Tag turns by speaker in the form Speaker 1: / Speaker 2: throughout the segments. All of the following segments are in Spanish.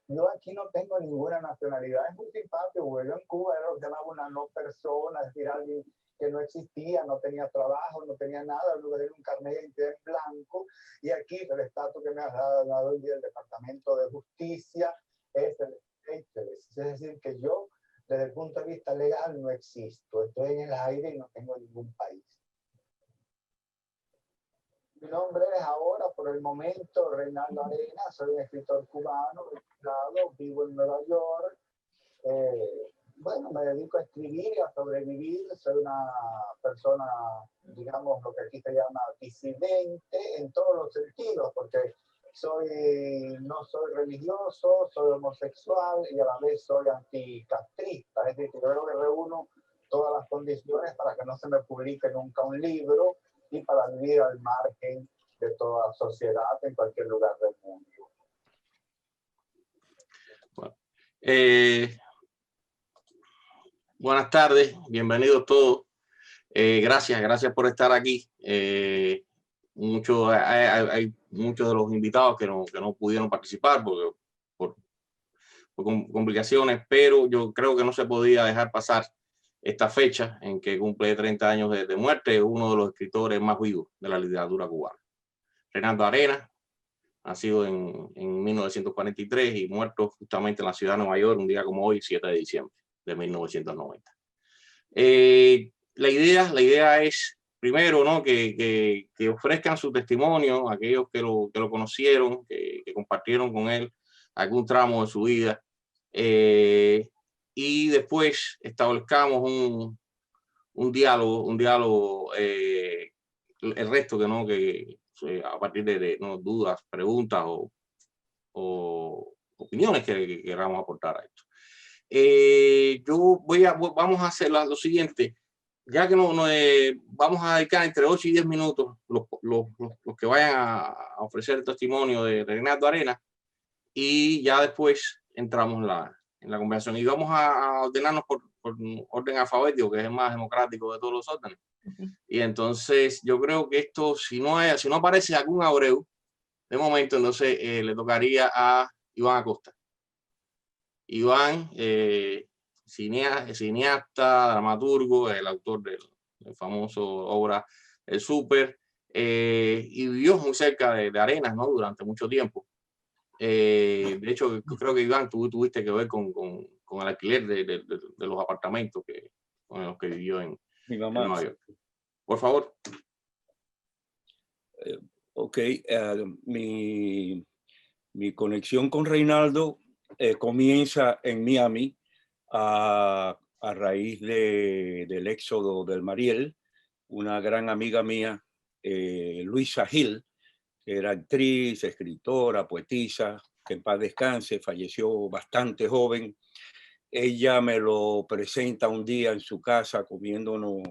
Speaker 1: yo aquí no tengo ninguna nacionalidad. Es muy simpático, porque yo en Cuba era lo que se llamaba una no persona, es decir, alguien que no existía, no tenía trabajo, no tenía nada, luego de un carnet de identidad en blanco, y aquí el estatus que me ha dado el Departamento de Justicia es el stateless, es decir, que yo desde el punto de vista legal no existo, estoy en el aire y no tengo ningún país. Mi nombre es ahora, por el momento, Reinaldo Arenas, soy un escritor cubano, registrado, vivo en Nueva York. Bueno, me dedico a escribir y a sobrevivir. Soy una persona, digamos, lo que aquí se llama disidente en todos los sentidos, porque no soy religioso, soy homosexual y a la vez soy anticastrista. Es decir, yo creo que reúno todas las condiciones para que no se me publique nunca un libro y para vivir al margen de toda sociedad en cualquier lugar del mundo.
Speaker 2: Bueno, buenas tardes, bienvenidos todos. Gracias por estar aquí. Hay muchos de los invitados que no pudieron participar por complicaciones, pero yo creo que no se podía dejar pasar esta fecha en que cumple 30 años de muerte uno de los escritores más vivos de la literatura cubana. Reinaldo Arenas, nacido en 1943 y muerto justamente en la ciudad de Nueva York un día como hoy, 7 de diciembre de 1990. La idea es, primero, ¿no?, que ofrezcan su testimonio a aquellos que lo conocieron, que compartieron con él algún tramo de su vida, y después establezcamos un diálogo, el resto que a partir de ¿no?, dudas, preguntas o opiniones que queramos aportar a esto. Vamos a hacer lo siguiente, ya que vamos a dedicar entre 8 y 10 minutos los que vayan a ofrecer el testimonio de Reinaldo Arenas, y ya después entramos en la conversación y vamos a ordenarnos por orden alfabético, que es el más democrático de todos los órdenes. Y entonces yo creo que esto, si no aparece algún Abreu de momento, entonces le tocaría a Iván Acosta. Iván, cineasta, dramaturgo, el autor del famoso obra El Súper, y vivió muy cerca de Arenas, ¿no?, durante mucho tiempo. De hecho, creo que Iván, tú tuviste que ver con el alquiler de los apartamentos con los que vivió en Nueva York. Por favor.
Speaker 3: Ok, mi conexión con Reinaldo comienza en Miami a raíz del éxodo del Mariel. Una gran amiga mía, Luisa Gil, que era actriz, escritora, poetisa, que en paz descanse, falleció bastante joven. Ella me lo presenta un día en su casa comiéndonos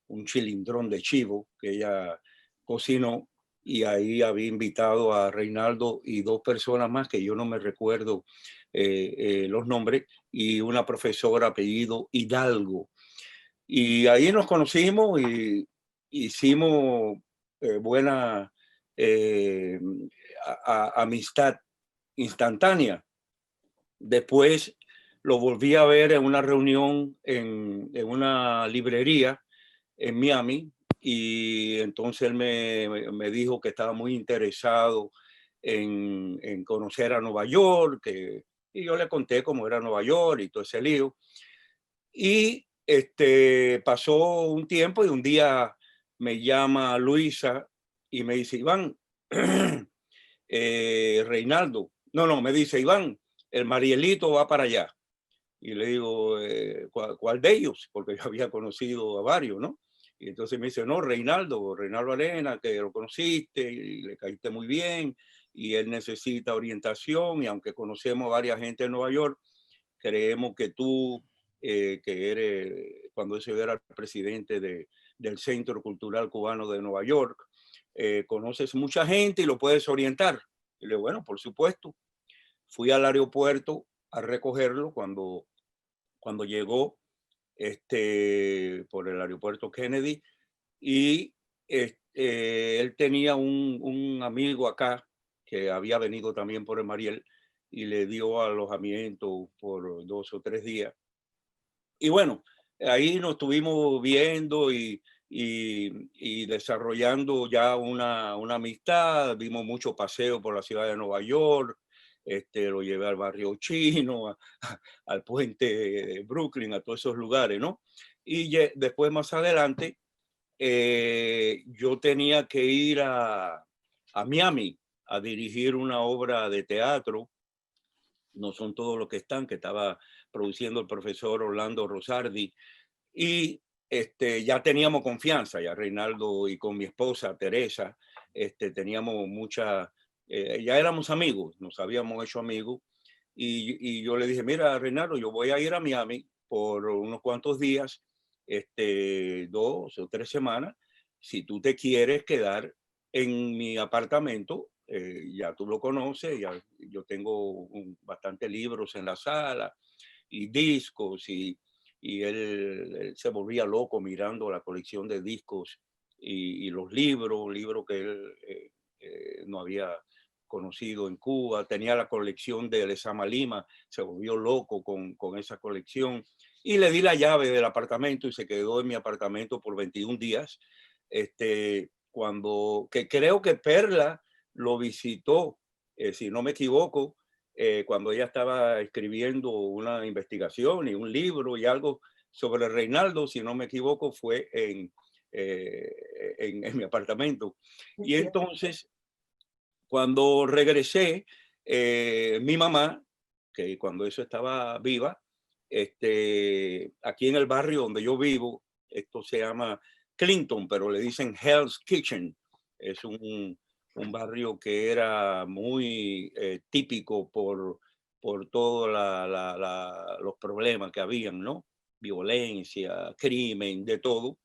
Speaker 3: un chilindrón de chivo que ella cocinó, y ahí había invitado a Reinaldo y 2 personas más que yo no me recuerdo los nombres, y una profesora apellido Hidalgo. Y ahí nos conocimos y hicimos buena amistad instantánea. Después lo volví a ver en una reunión en una librería en Miami, y entonces él me dijo que estaba muy interesado en conocer a Nueva York, y yo le conté cómo era Nueva York y todo ese lío. Y pasó un tiempo y un día me llama Luisa y me dice, Iván, Reinaldo, no, me dice, Iván, el Marielito va para allá. Y le digo, ¿cuál de ellos? Porque yo había conocido a varios, ¿no? Y entonces me dice, no, Reinaldo Arenas, que lo conociste y le caíste muy bien, y él necesita orientación, y aunque conocemos a varias gente en Nueva York, creemos que tú, que eres, cuando ese era el presidente del Centro Cultural Cubano de Nueva York, conoces mucha gente y lo puedes orientar. Y le digo, bueno, por supuesto. Fui al aeropuerto a recogerlo cuando llegó por el aeropuerto Kennedy, y él tenía un amigo acá que había venido también por el Mariel, y le dio alojamiento por 2 o 3 días. Y bueno, ahí nos estuvimos viendo y desarrollando ya una amistad. Vimos mucho paseo por la ciudad de Nueva York. Lo llevé al barrio chino, al puente de Brooklyn, a todos esos lugares, ¿no? Y después, más adelante, yo tenía que ir a Miami a dirigir una obra de teatro. No son todos los que están, que estaba produciendo el profesor Orlando Rosardi. Y ya teníamos confianza, ya Reinaldo y con mi esposa Teresa, teníamos mucha, ya éramos amigos, nos habíamos hecho amigos. Y yo le dije, mira, Reinaldo, yo voy a ir a Miami por unos cuantos días, 2 o 3 semanas. Si tú te quieres quedar en mi apartamento, ya tú lo conoces, ya yo tengo bastante libros en la sala y discos, y él se volvía loco mirando la colección de discos y los libros que él no había conocido en Cuba. Tenía la colección de Lezama Lima, se volvió loco con esa colección, y le di la llave del apartamento y se quedó en mi apartamento por 21 días. Que creo que Perla lo visitó, si no me equivoco, cuando ella estaba escribiendo una investigación y un libro y algo sobre Reinaldo, si no me equivoco, fue en mi apartamento. Y entonces, cuando regresé, mi mamá, que cuando eso estaba viva, aquí en el barrio donde yo vivo, esto se llama Clinton, pero le dicen Hell's Kitchen. Es un barrio que era muy típico por todos los problemas que habían, ¿no? Violencia, crimen, de todo.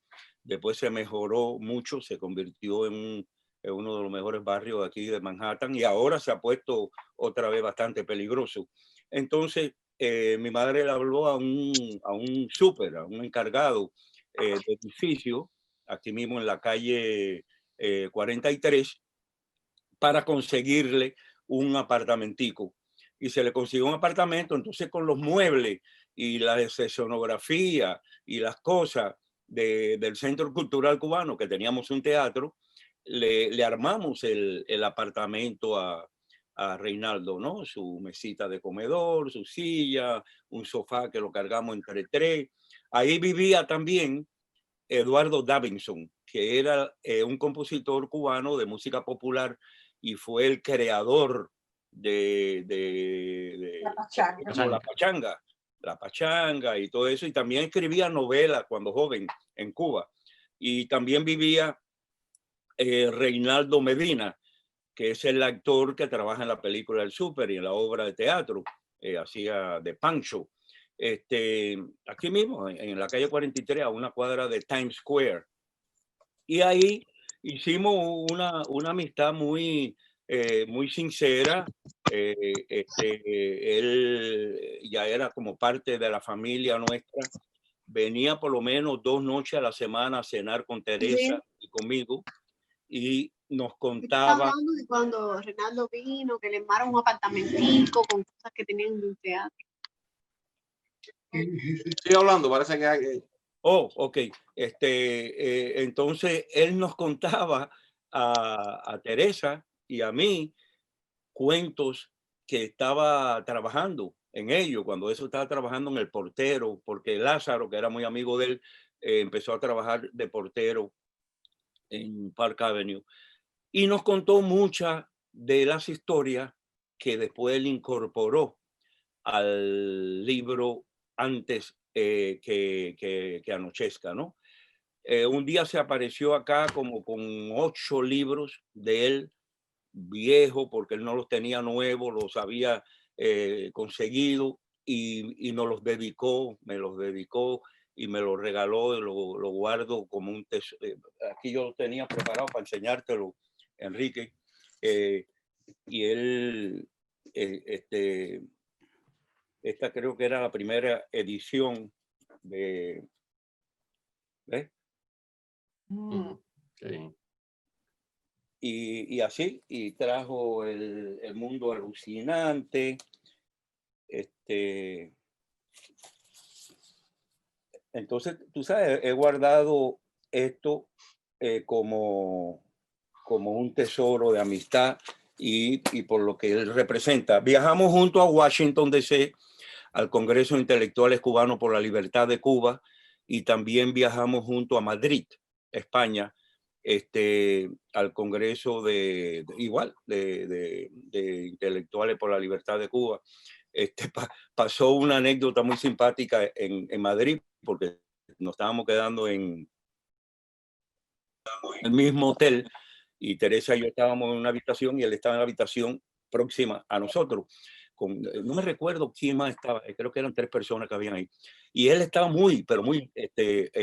Speaker 3: Después se mejoró mucho, se convirtió en uno de los mejores barrios aquí de Manhattan, y ahora se ha puesto otra vez bastante peligroso. Entonces, mi madre le habló a un súper, a un encargado de edificio, aquí mismo en la calle 43, para conseguirle un apartamentico. Y se le consiguió un apartamento. Entonces, con los muebles y la escenografía y las cosas del Centro Cultural Cubano, que teníamos un teatro, le armamos el apartamento a Reinaldo, ¿no? Su mesita de comedor, su silla, un sofá que lo cargamos entre 3. Ahí vivía también Eduardo Davinson, que era un compositor cubano de música popular y fue el creador de la pachanga y todo eso. Y también escribía novelas cuando joven en Cuba. Y también vivía Reinaldo Medina, que es el actor que trabaja en la película El Súper y en la obra de teatro, hacía de Pancho. Aquí mismo, en la calle 43, a una cuadra de Times Square. Y ahí hicimos una amistad muy sincera. Él ya era como parte de la familia nuestra. Venía por lo menos 2 noches a la semana a cenar con Teresa y conmigo, y nos contaba.
Speaker 4: Hablando de cuando Reinaldo vino, que le armaron un apartamentico con cosas que tenían en un teatro.
Speaker 2: Sigue hablando, parece que hay.
Speaker 3: Oh, ok. Entonces él nos contaba a Teresa y a mí cuentos que estaba trabajando en ello, cuando eso estaba trabajando en El Portero, porque Lázaro, que era muy amigo de él, empezó a trabajar de portero en Park Avenue, y nos contó muchas de las historias que después él incorporó al libro antes que anochezca, ¿no? Un día se apareció acá como con 8 libros de él, viejo, porque él no los tenía nuevos, los había conseguido, y nos los dedicó, me los dedicó y me los regaló, y lo guardo como un tesoro. Aquí yo lo tenía preparado para enseñártelo, Enrique. Y él, esta creo que era la primera edición de... ¿ves?
Speaker 2: Okay.
Speaker 3: Y así, y trajo el mundo alucinante, Entonces, tú sabes, he guardado esto como un tesoro de amistad y por lo que él representa. Viajamos junto a Washington, D.C., al Congreso de Intelectuales Cubanos por la Libertad de Cuba, y también viajamos junto a Madrid, España, al Congreso de Intelectuales por la Libertad de Cuba. Pasó una anécdota muy simpática en Madrid, porque nos estábamos quedando en el mismo hotel, y Teresa y yo estábamos en una habitación y él estaba en la habitación próxima a nosotros. No me recuerdo quién más estaba, creo que eran 3 personas que habían ahí. Y él estaba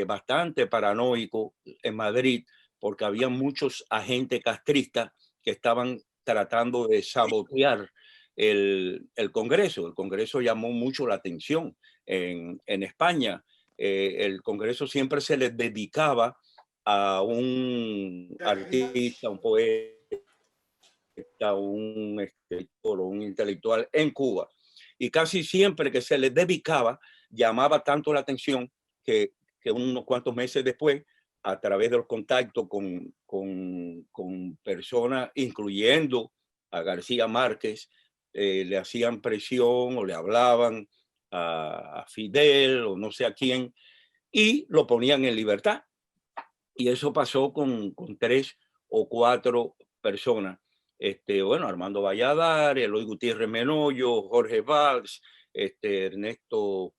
Speaker 3: bastante paranoico en Madrid, porque había muchos agentes castristas que estaban tratando de sabotear el Congreso. El Congreso llamó mucho la atención. En España, el Congreso siempre se les dedicaba a un artista, un poeta, un escritor o un intelectual en Cuba. Y casi siempre que se les dedicaba, llamaba tanto la atención que unos cuantos meses después, a través de los contactos con personas, incluyendo a García Márquez, le hacían presión o le hablaban a Fidel o no sé a quién, y lo ponían en libertad. Y eso pasó con 3 o 4 personas. Bueno, Armando Valladares, Eloy Gutiérrez Menoyo, Jorge Valls, Ernesto,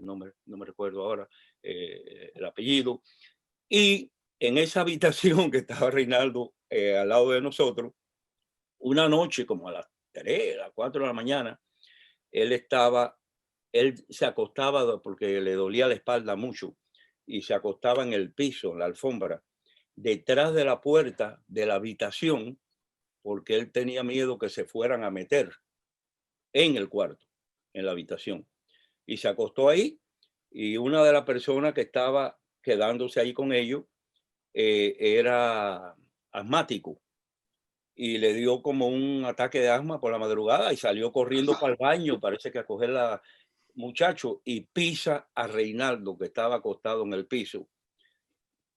Speaker 3: no me recuerdo ahora el apellido. Y en esa habitación que estaba Reinaldo al lado de nosotros, una noche como a las 3, a las 4 de la mañana, él se acostaba porque le dolía la espalda mucho, y se acostaba en el piso, en la alfombra, detrás de la puerta de la habitación, porque él tenía miedo que se fueran a meter en el cuarto, en la habitación. Y se acostó ahí, y una de las personas que estaba quedándose ahí con ellos era asmático, y le dio como un ataque de asma por la madrugada y salió corriendo para el baño, parece que a coger la muchacho, y pisa a Reinaldo, que estaba acostado en el piso,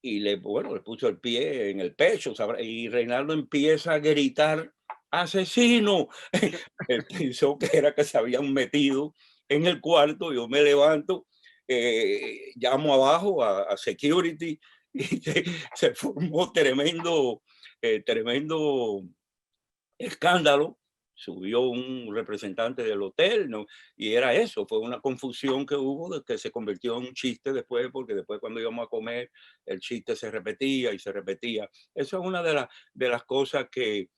Speaker 3: y le puso el pie en el pecho, y Reinaldo empieza a gritar: ¡asesino! Él pensó que era que se habían metido en el cuarto. Yo me levanto, llamo abajo a security, y se formó tremendo escándalo. Subió un representante del hotel, ¿no? Y era eso, fue una confusión que hubo, de que se convirtió en un chiste después, porque después cuando íbamos a comer, el chiste se repetía y se repetía. Eso es una de las cosas que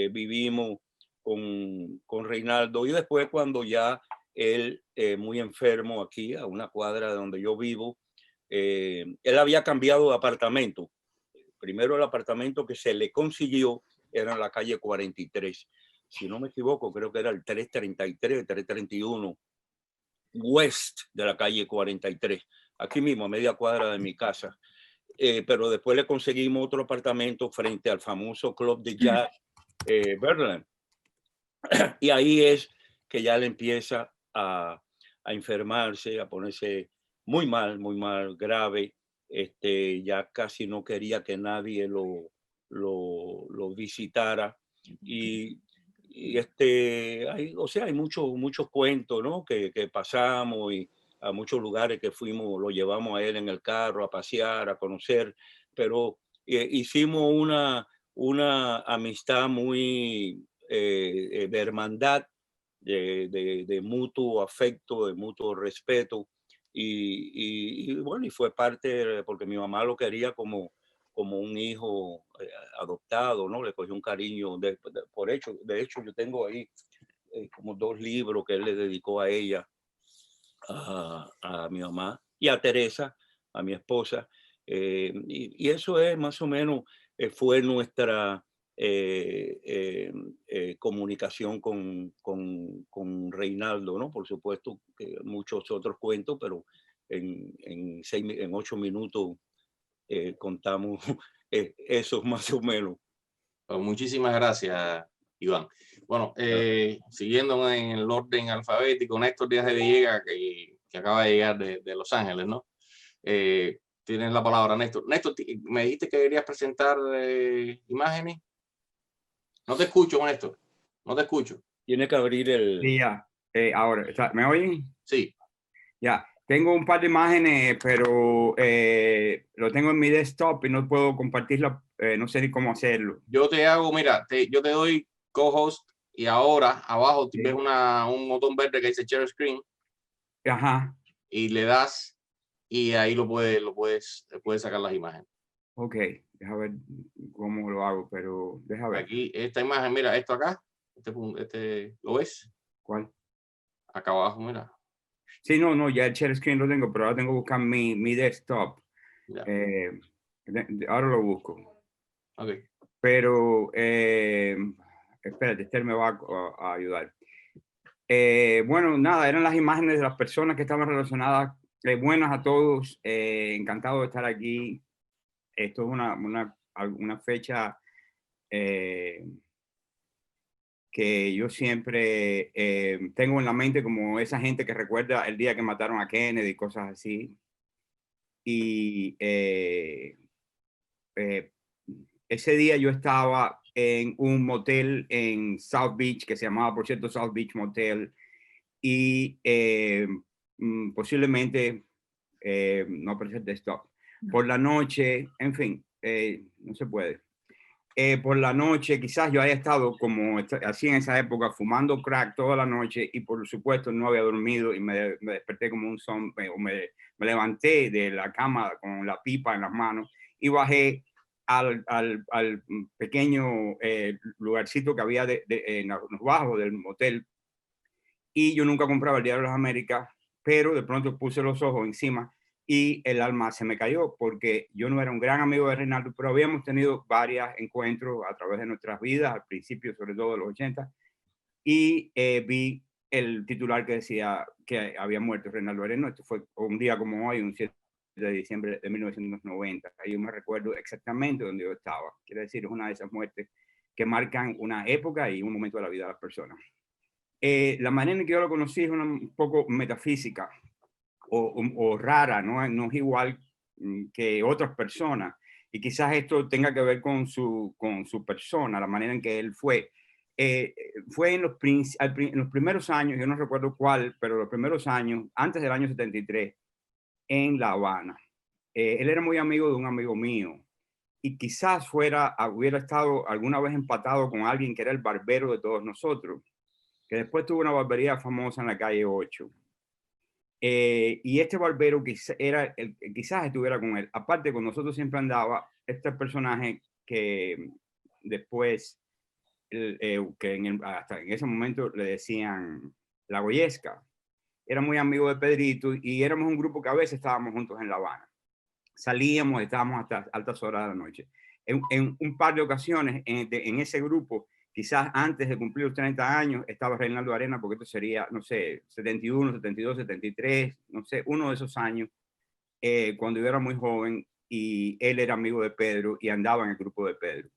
Speaker 3: vivimos con Reinaldo. Y después, cuando ya él, muy enfermo aquí, a una cuadra de donde yo vivo, él había cambiado de apartamento. Primero, el apartamento que se le consiguió era en la calle 43. Si no me equivoco, creo que era el 333, 331 West de la calle 43, aquí mismo, a media cuadra de mi casa. Pero después le conseguimos otro apartamento frente al famoso club de jazz Berlin. Y ahí es que ya le empieza a enfermarse, a ponerse muy mal, grave. Ya casi no quería que nadie lo visitara. Y hay muchos cuentos, ¿no? que pasamos, y a muchos lugares que fuimos, lo llevamos a él en el carro a pasear, a conocer, pero hicimos una amistad muy de hermandad, de mutuo afecto, de mutuo respeto. Y bueno, y fue parte, porque mi mamá lo quería como un hijo adoptado, ¿no? Le cogió un cariño. De hecho, yo tengo ahí como 2 libros que él le dedicó a ella, a mi mamá, y a Teresa, a mi esposa. Y eso es más o menos, fue nuestra comunicación con Reinaldo, ¿no? Por supuesto que muchos otros cuentos, pero en 8 minutos contamos esos más o menos.
Speaker 2: Pues muchísimas gracias, Iván. Bueno, siguiendo en el orden alfabético, Néstor Díaz de Villegas, que acaba de llegar de Los Ángeles, ¿no? Tienes la palabra, Néstor. Néstor, me dijiste que querías presentar imágenes. No te escucho, Néstor. No te escucho.
Speaker 3: Tiene que abrir el...
Speaker 5: Sí, ya. Ahora, ¿me oyen?
Speaker 2: Sí.
Speaker 5: Ya. Tengo un par de imágenes, pero lo tengo en mi desktop y no puedo compartirla. No sé ni cómo hacerlo.
Speaker 2: Yo te hago, mira, yo te doy co-host y ahora abajo
Speaker 5: Sí.
Speaker 2: ves un botón verde que dice share screen
Speaker 5: Ajá.
Speaker 2: y le das y ahí puedes sacar las imágenes.
Speaker 5: Ok. Deja ver cómo lo hago, pero deja ver.
Speaker 2: Aquí, esta imagen, mira, esto acá, ¿lo ves?
Speaker 5: ¿Cuál?
Speaker 2: Acá abajo, mira.
Speaker 5: Sí, no, ya el share screen lo tengo, pero ahora tengo que buscar mi desktop.
Speaker 2: Ya.
Speaker 5: Ahora lo busco.
Speaker 2: Okay.
Speaker 5: Pero, espérate, Esther me va a ayudar. Bueno, nada, eran las imágenes de las personas que estaban relacionadas. Buenas a todos, encantado de estar aquí. Esto es una fecha que yo siempre tengo en la mente como esa gente que recuerda el día que mataron a Kennedy y cosas así. Y ese día yo estaba en un motel en South Beach, que se llamaba, por cierto, South Beach Motel, y posiblemente, no presente stop, por la noche, en fin, no se puede. Por la noche, quizás yo haya estado como así en esa época, fumando crack toda la noche y por supuesto no había dormido y me desperté como un zombie, me levanté de la cama con la pipa en las manos y bajé al pequeño lugarcito que había en los bajos del motel. Y yo nunca compraba el Diario de las Américas, pero de pronto puse los ojos encima y el alma se me cayó porque yo no era un gran amigo de Reinaldo, pero habíamos tenido varios encuentros a través de nuestras vidas, al principio sobre todo de los 80, y vi el titular que decía que había muerto Reinaldo Areno. Esto fue un día como hoy, un 7 de diciembre de 1990. Yo me recuerdo exactamente donde yo estaba. Quiere decir, es una de esas muertes que marcan una época y un momento de la vida de las personas. La manera en que yo lo conocí es un poco metafísica o rara, ¿no? No es igual que otras personas. Y quizás esto tenga que ver con su persona, la manera en que él fue. Fue en los primeros años, yo no recuerdo cuál, pero los primeros años, antes del año 73, en La Habana. Él era muy amigo de un amigo mío y quizás hubiera estado alguna vez empatado con alguien que era el barbero de todos nosotros, que después tuvo una barbería famosa en la calle 8. Y este barbero quizás estuviera con él. Aparte, con nosotros siempre andaba este personaje que después, hasta en ese momento le decían La Goyesca. Era muy amigo de Pedrito y éramos un grupo que a veces estábamos juntos en La Habana. Salíamos, estábamos hasta altas horas de la noche. En un par de ocasiones en ese grupo, quizás antes de cumplir los 30 años, estaba Reinaldo Arena, porque esto sería, no sé, 71, 72, 73, no sé, uno de esos años, cuando yo era muy joven y él era amigo de Pedro y andaba en el grupo de Pedro.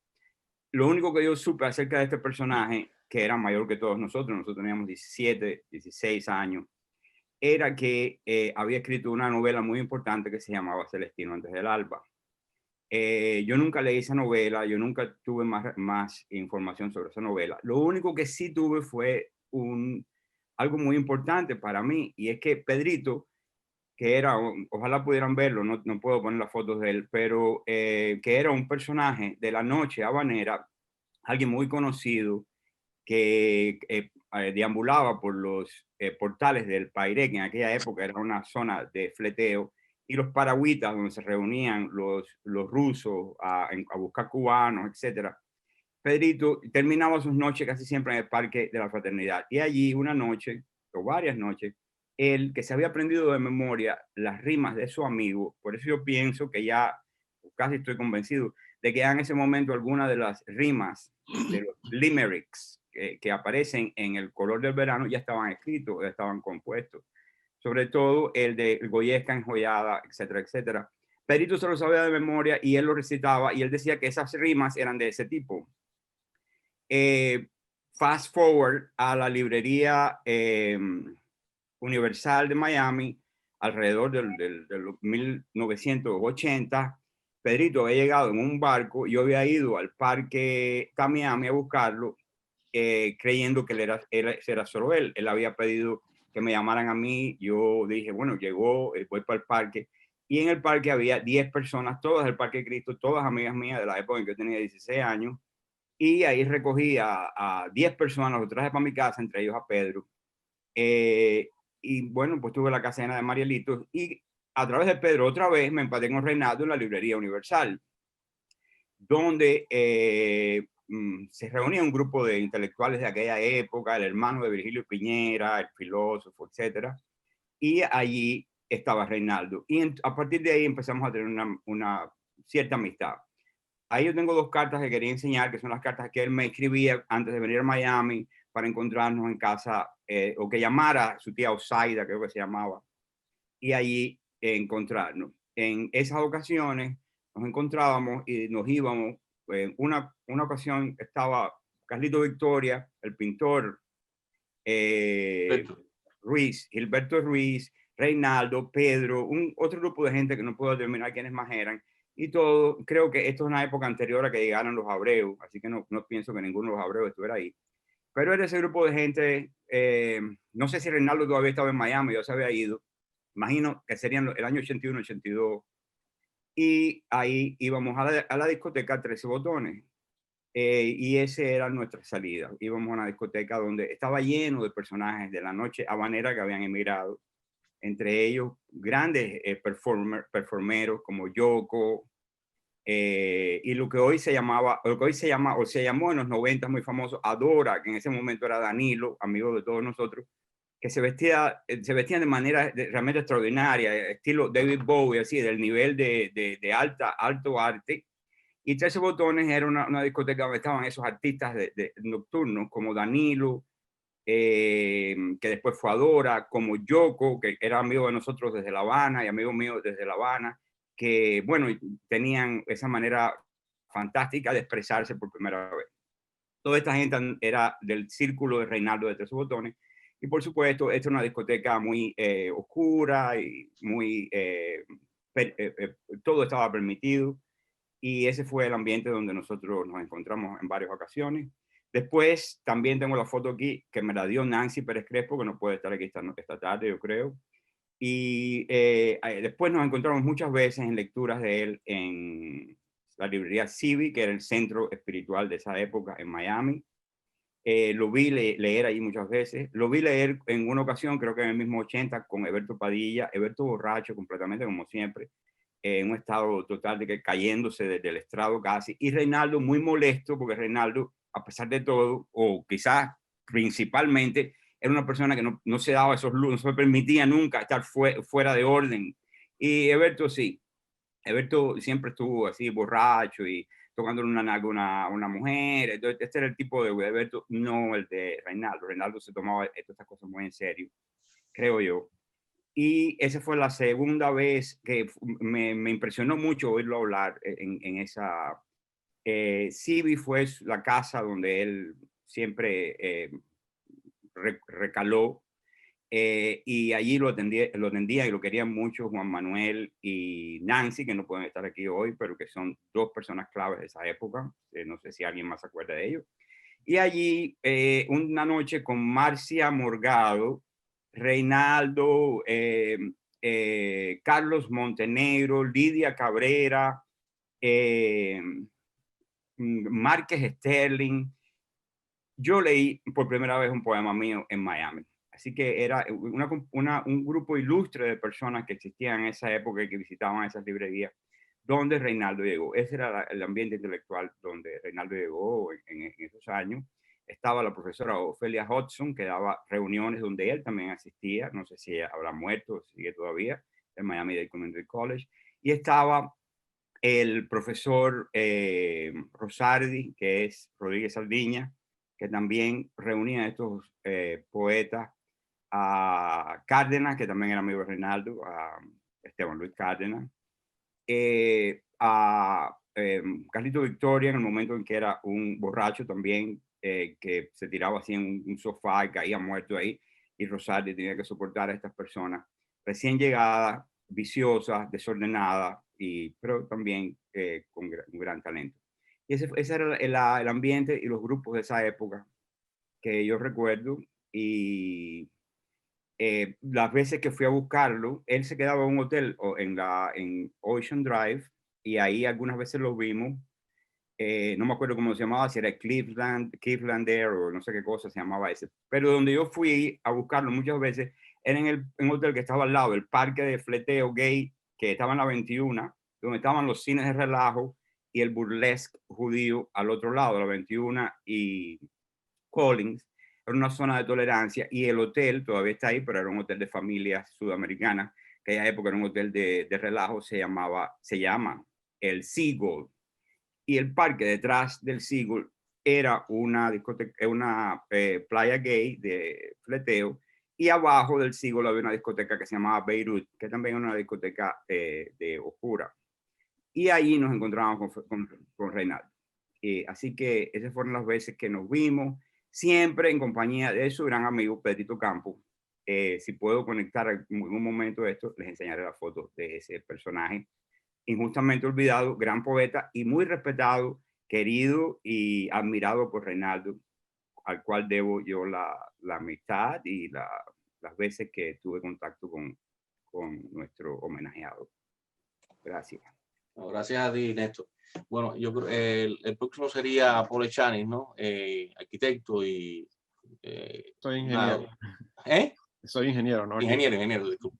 Speaker 5: Lo único que yo supe acerca de este personaje, que era mayor que todos nosotros teníamos 17, 16 años, era que había escrito una novela muy importante que se llamaba Celestino antes del alba. Yo nunca leí esa novela, yo nunca tuve más información sobre esa novela. Lo único que sí tuve fue algo muy importante para mí, y es que Pedrito, que era, ojalá pudieran verlo, no puedo poner las fotos de él, pero que era un personaje de la noche habanera, alguien muy conocido, que deambulaba por los portales del Pairé, que en aquella época era una zona de fleteo, y los paragüitas donde se reunían los rusos a buscar cubanos, etc. Pedrito terminaba sus noches casi siempre en el Parque de la Fraternidad. Y allí una noche, o varias noches, él, que se había aprendido de memoria las rimas de su amigo, por eso yo pienso que ya, casi estoy convencido, de que ya en ese momento algunas de las rimas de los limericks que aparecen en El color del verano ya estaban escritos, ya estaban compuestos. Sobre todo el de Goyesca enjollada, etcétera, etcétera. Pedrito se lo sabía de memoria y él lo recitaba y él decía que esas rimas eran de ese tipo. fast forward a la librería Universal de Miami, alrededor de los 1980, Pedrito había llegado en un barco, yo había ido al parque Miami a buscarlo, creyendo que era solo él. Él había pedido que me llamaran a mí, yo dije, bueno, llegó, voy para el parque, y en el parque había 10 personas, todas del Parque Cristo, todas amigas mías de la época en que yo tenía 16 años, y ahí recogí a 10 personas, los traje para mi casa, entre ellos a Pedro. Y bueno, pues tuve la casena de Marielitos y a través de Pedro otra vez me empaté con Reinaldo en la librería Universal, donde se reunía un grupo de intelectuales de aquella época, el hermano de Virgilio Piñera, el filósofo, etcétera, y allí estaba Reinaldo. Y a partir de ahí empezamos a tener una cierta amistad. Ahí yo tengo 2 cartas que quería enseñar, que son las cartas que él me escribía antes de venir a Miami para encontrarnos en casa, o que llamara a su tía Osaida, creo que se llamaba, y allí encontrarnos. En esas ocasiones nos encontrábamos y nos íbamos. Una ocasión estaba Carlito Victoria, el pintor, Ruiz, Gilberto Ruiz, Reinaldo, Pedro, otro grupo de gente que no puedo determinar quiénes más eran, y todo. Creo que esto es una época anterior a que llegaran los Abreu, así que no pienso que ninguno de los Abreu estuviera ahí. Pero era ese grupo de gente, no sé si Reinaldo todavía estaba en Miami, ya se había ido, imagino que serían el año 81, 82, y ahí íbamos a la discoteca 13 Botones, y ese era nuestra salida. Íbamos a una discoteca donde estaba lleno de personajes de la noche habanera que habían emigrado, entre ellos grandes performeros como Yoko, y lo que hoy se llamaba, lo que hoy se llama, o se llamó en los 90 muy famoso, Adora, que en ese momento era Danilo, amigo de todos nosotros, que se vestían de manera realmente extraordinaria, estilo David Bowie, así, del nivel de alto arte. Y 13 Botones era una discoteca donde estaban esos artistas de nocturnos, como Danilo, que después fue Adora, como Yoko, que era amigo de nosotros desde La Habana y amigo mío desde La Habana, que, bueno, tenían esa manera fantástica de expresarse por primera vez. Toda esta gente era del círculo de Reinaldo de 13 Botones. Y por supuesto, esta es una discoteca muy oscura y muy... todo estaba permitido. Y ese fue el ambiente donde nosotros nos encontramos en varias ocasiones. Después también tengo la foto aquí que me la dio Nancy Pérez Crespo, que no puede estar aquí esta tarde, yo creo. Y después nos encontramos muchas veces en lecturas de él en la librería Civi, que era el centro espiritual de esa época en Miami. Lo vi leer ahí muchas veces. Lo vi leer en una ocasión, creo que en el mismo 80, con Eberto Padilla, Eberto borracho completamente, como siempre, en un estado total de que cayéndose desde el estrado casi. Y Reinaldo muy molesto, porque Reinaldo, a pesar de todo, o quizás principalmente, era una persona que no se daba esos lujos, no se permitía nunca estar fuera de orden. Y Eberto sí. Eberto siempre estuvo así borracho y tocándole una nalga a una mujer. Entonces, este era el tipo de Eberto, no el de Reinaldo. Reinaldo se tomaba estas cosas muy en serio, creo yo. Y esa fue la segunda vez que me impresionó mucho oírlo hablar en esa... Civi fue la casa donde él siempre recaló, y allí lo atendía y lo querían mucho Juan Manuel y Nancy, que no pueden estar aquí hoy, pero que son 2 personas claves de esa época. No sé si alguien más se acuerda de ellos. Y allí, una noche con Marcia Morgado, Reinaldo, Carlos Montenegro, Lidia Cabrera, Márquez Sterling. Yo leí por primera vez un poema mío en Miami. Así que era un grupo ilustre de personas que existían en esa época y que visitaban esas librerías donde Reinaldo llegó. Ese era el ambiente intelectual donde Reinaldo llegó en esos años. Estaba la profesora Ofelia Hudson, que daba reuniones donde él también asistía. No sé si ella habrá muerto, sigue todavía, en Miami-Dade Community College. Y estaba el profesor Rosardi, que es Rodríguez Saldiña, que también reunía a estos poetas, a Cárdenas, que también era amigo de Reinaldo, a Esteban Luis Cárdenas, a Carlito Victoria, en el momento en que era un borracho también, que se tiraba así en un sofá y caía muerto ahí, y Rosalía tenía que soportar a estas personas recién llegadas, viciosas, desordenadas, pero también con un gran talento. Y ese era el ambiente y los grupos de esa época que yo recuerdo. Y las veces que fui a buscarlo, él se quedaba en un hotel en Ocean Drive, y ahí algunas veces lo vimos. No me acuerdo cómo se llamaba, si era Cleveland Air o no sé qué cosa se llamaba ese. Pero donde yo fui a buscarlo muchas veces era en un hotel que estaba al lado, el parque de fleteo gay, que estaba en la 21, donde estaban los cines de relajo y el burlesque judío al otro lado, la 21 y Collins. Era una zona de tolerancia, y el hotel todavía está ahí, pero era un hotel de familias sudamericanas, que en aquella época era un hotel de relajo, se llama el Seagull. Y el parque detrás del Seagull era una discoteca, una playa gay de fleteo, y abajo del Seagull había una discoteca que se llamaba Beirut, que también era una discoteca de oscura. Y allí nos encontrábamos con Reinaldo. Así que esas fueron las veces que nos vimos, siempre en compañía de su gran amigo Pedrito Campo. Si puedo conectar en un momento esto, les enseñaré la foto de ese personaje injustamente olvidado, gran poeta y muy respetado, querido y admirado por Reinaldo, al cual debo yo la amistad y las veces que tuve contacto con nuestro homenajeado. Gracias.
Speaker 2: No, gracias a ti, Néstor. Bueno, yo creo el próximo sería Paul Echanis, ¿no? Arquitecto y...
Speaker 6: Soy ingeniero. Soy ingeniero, ¿no?
Speaker 2: Ingeniero, disculpe.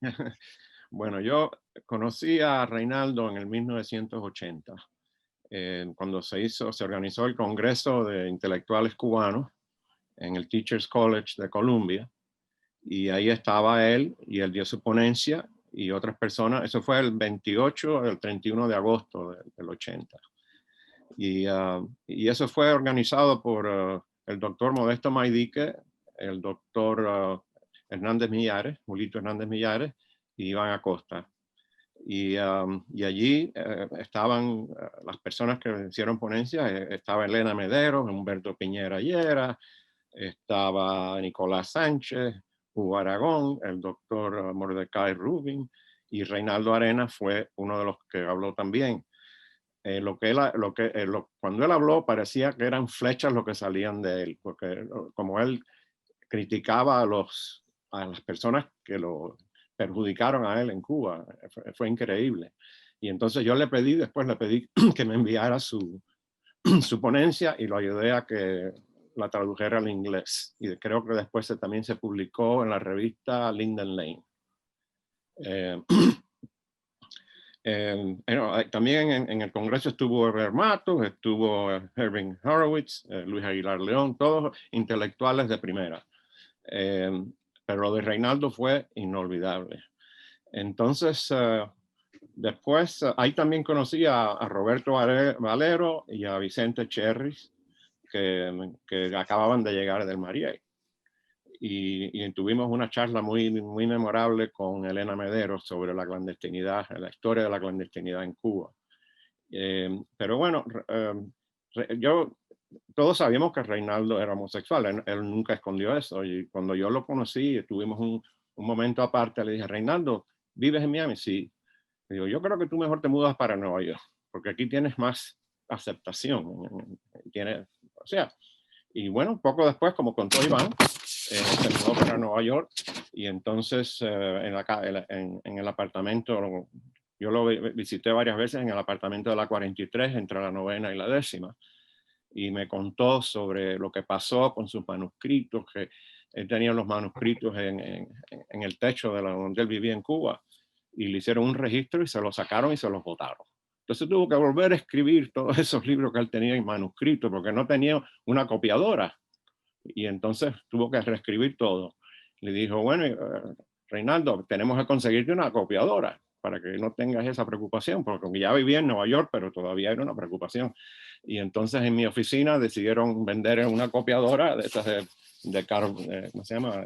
Speaker 6: Bueno, yo conocí a Reinaldo en el 1980, cuando se organizó el Congreso de Intelectuales Cubanos en el Teachers College de Columbia, y ahí estaba él, y él dio su ponencia, y otras personas. Eso fue el 28 al 31 de agosto del 80. Y eso fue organizado por el doctor Modesto Maydique, el doctor Hernández Millares, Julito Hernández Millares, y Iván Acosta. Y allí estaban las personas que hicieron ponencias. Estaba Elena Medeiros, Humberto Piñera Llera, estaba Nicolás Sánchez, Hugo Aragón, el doctor Mordecai Rubin, y Reinaldo Arenas fue uno de los que habló también. Cuando él habló parecía que eran flechas lo que salían de él, porque como él criticaba a las personas que lo perjudicaron a él en Cuba, fue increíble. Y entonces yo después le pedí que me enviara su ponencia, y lo ayudé a que la tradujera al inglés. Y creo que después también se publicó en la revista Linden Lane. También en el Congreso estuvo Herbert Matos, estuvo Erwin Horowitz, Luis Aguilar León, todos intelectuales de primera. Pero lo de Reinaldo fue inolvidable. Entonces, después, ahí también conocí a Roberto Valero y a Vicente Cherris, que acababan de llegar del Mariel. Y tuvimos una charla muy memorable con Elena Medeiros sobre la clandestinidad, la historia de la clandestinidad en Cuba. Pero bueno, todos sabíamos que Reinaldo era homosexual, él nunca escondió eso, y cuando yo lo conocí, tuvimos un momento aparte, le dije: Reinaldo, ¿vives en Miami? Sí. Le digo: yo creo que tú mejor te mudas para Nueva York, porque aquí tienes más aceptación. O sea, y bueno, poco después, como contó Iván, se mudó para Nueva York, y entonces en el apartamento, yo lo visité varias veces en el apartamento de la 43, entre la 9ª y la 10ª, y me contó sobre lo que pasó con sus manuscritos, que él tenía los manuscritos en el techo de donde él vivía en Cuba, y le hicieron un registro y se los sacaron y se los botaron. Entonces tuvo que volver a escribir todos esos libros que él tenía en manuscrito, porque no tenía una copiadora. Y entonces tuvo que reescribir todo. Le dijo: bueno, Reinaldo, tenemos que conseguirte una copiadora para que no tengas esa preocupación, porque ya vivía en Nueva York, pero todavía era una preocupación. Y entonces en mi oficina decidieron vender una copiadora de estas ¿cómo se llama?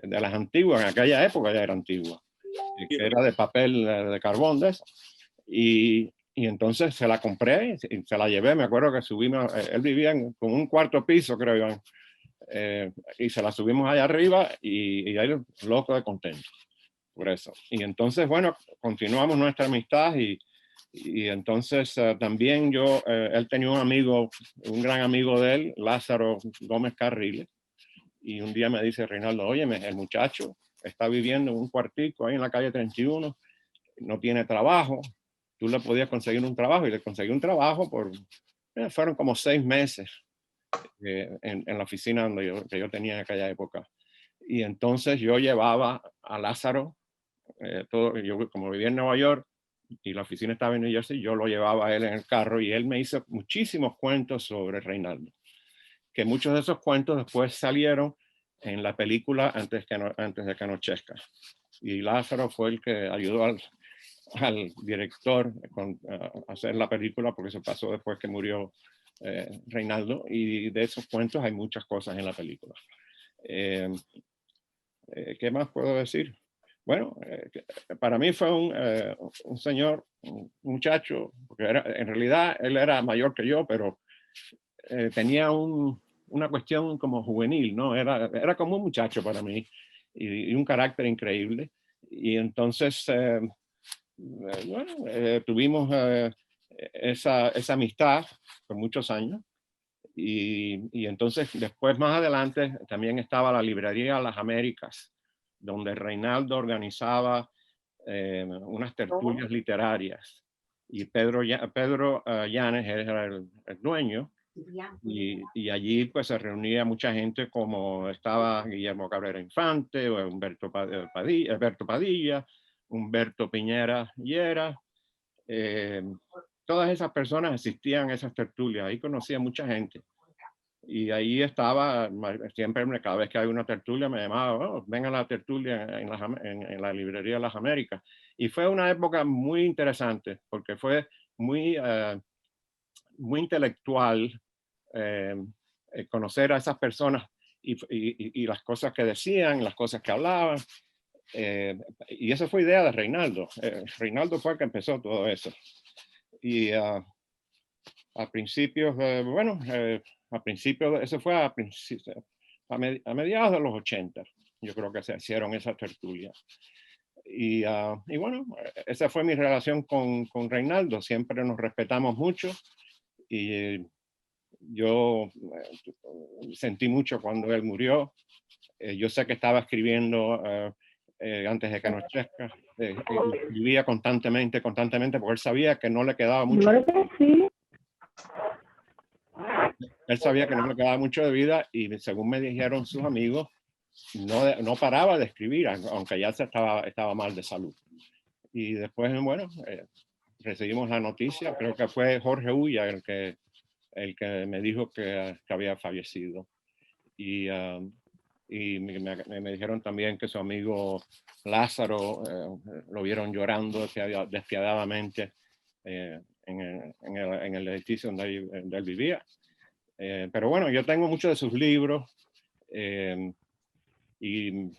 Speaker 6: De las antiguas, en aquella época ya era antigua, que era de papel de carbón de eso. Y y entonces se la compré y se la llevé. Me acuerdo que subimos, él vivía con un cuarto piso, creo yo, y se la subimos allá arriba y ahí loco de contento por eso. Y entonces, bueno, continuamos nuestra amistad y entonces también él tenía un amigo, un gran amigo de él, Lázaro Gómez Carriles, y un día me dice, Reinaldo, óyeme, el muchacho está viviendo en un cuartico ahí en la calle 31, no tiene trabajo, tú le podías conseguir un trabajo, y le conseguí un trabajo fueron como 6 meses en la oficina que yo tenía en aquella época. Y entonces yo llevaba a Lázaro, yo como vivía en Nueva York y la oficina estaba en New Jersey, yo lo llevaba a él en el carro y él me hizo muchísimos cuentos sobre Reinaldo, que muchos de esos cuentos después salieron en la película antes de que anochezca. Y Lázaro fue el que ayudó al director a hacer la película, porque se pasó después que murió Reinaldo, y de esos cuentos hay muchas cosas en la película. ¿Qué más puedo decir? Bueno, para mí fue un señor, un muchacho, porque en realidad él era mayor que yo, pero tenía una cuestión como juvenil, ¿no? Era como un muchacho para mí y un carácter increíble. Y entonces, bueno, tuvimos esa amistad por muchos años. Y entonces después más adelante también estaba la librería Las Américas, donde Reinaldo organizaba unas tertulias literarias y Pedro Llanes era el dueño, y allí pues se reunía mucha gente, como estaba Guillermo Cabrera Infante, Humberto Padilla, Humberto Piñera Llera. Todas esas personas asistían a esas tertulias, ahí conocía mucha gente. Y ahí estaba, siempre cada vez que hay una tertulia me llamaba, oh, ven a la tertulia en la librería de Las Américas. Y fue una época muy interesante, porque fue muy intelectual conocer a esas personas y las cosas que decían, las cosas que hablaban. Y esa fue idea de Reinaldo. Reinaldo fue el que empezó todo eso. Y a principios, bueno, a principios, eso fue a mediados de los 80, yo creo que se hicieron esas tertulias. Y bueno, esa fue mi relación con Reinaldo. Siempre nos respetamos mucho y yo sentí mucho cuando él murió. Yo sé que estaba escribiendo antes de que anochezca. Escribía constantemente, porque él sabía que no le quedaba mucho. Él sabía que no le quedaba mucho de vida y según me dijeron sus amigos, no paraba de escribir, aunque ya estaba mal de salud. Y después, bueno, recibimos la noticia, creo que fue Jorge Ulla el que me dijo que había fallecido. Y me dijeron también que su amigo Lázaro lo vieron llorando despiadadamente en el edificio donde él vivía. Pero bueno, yo tengo muchos de sus libros y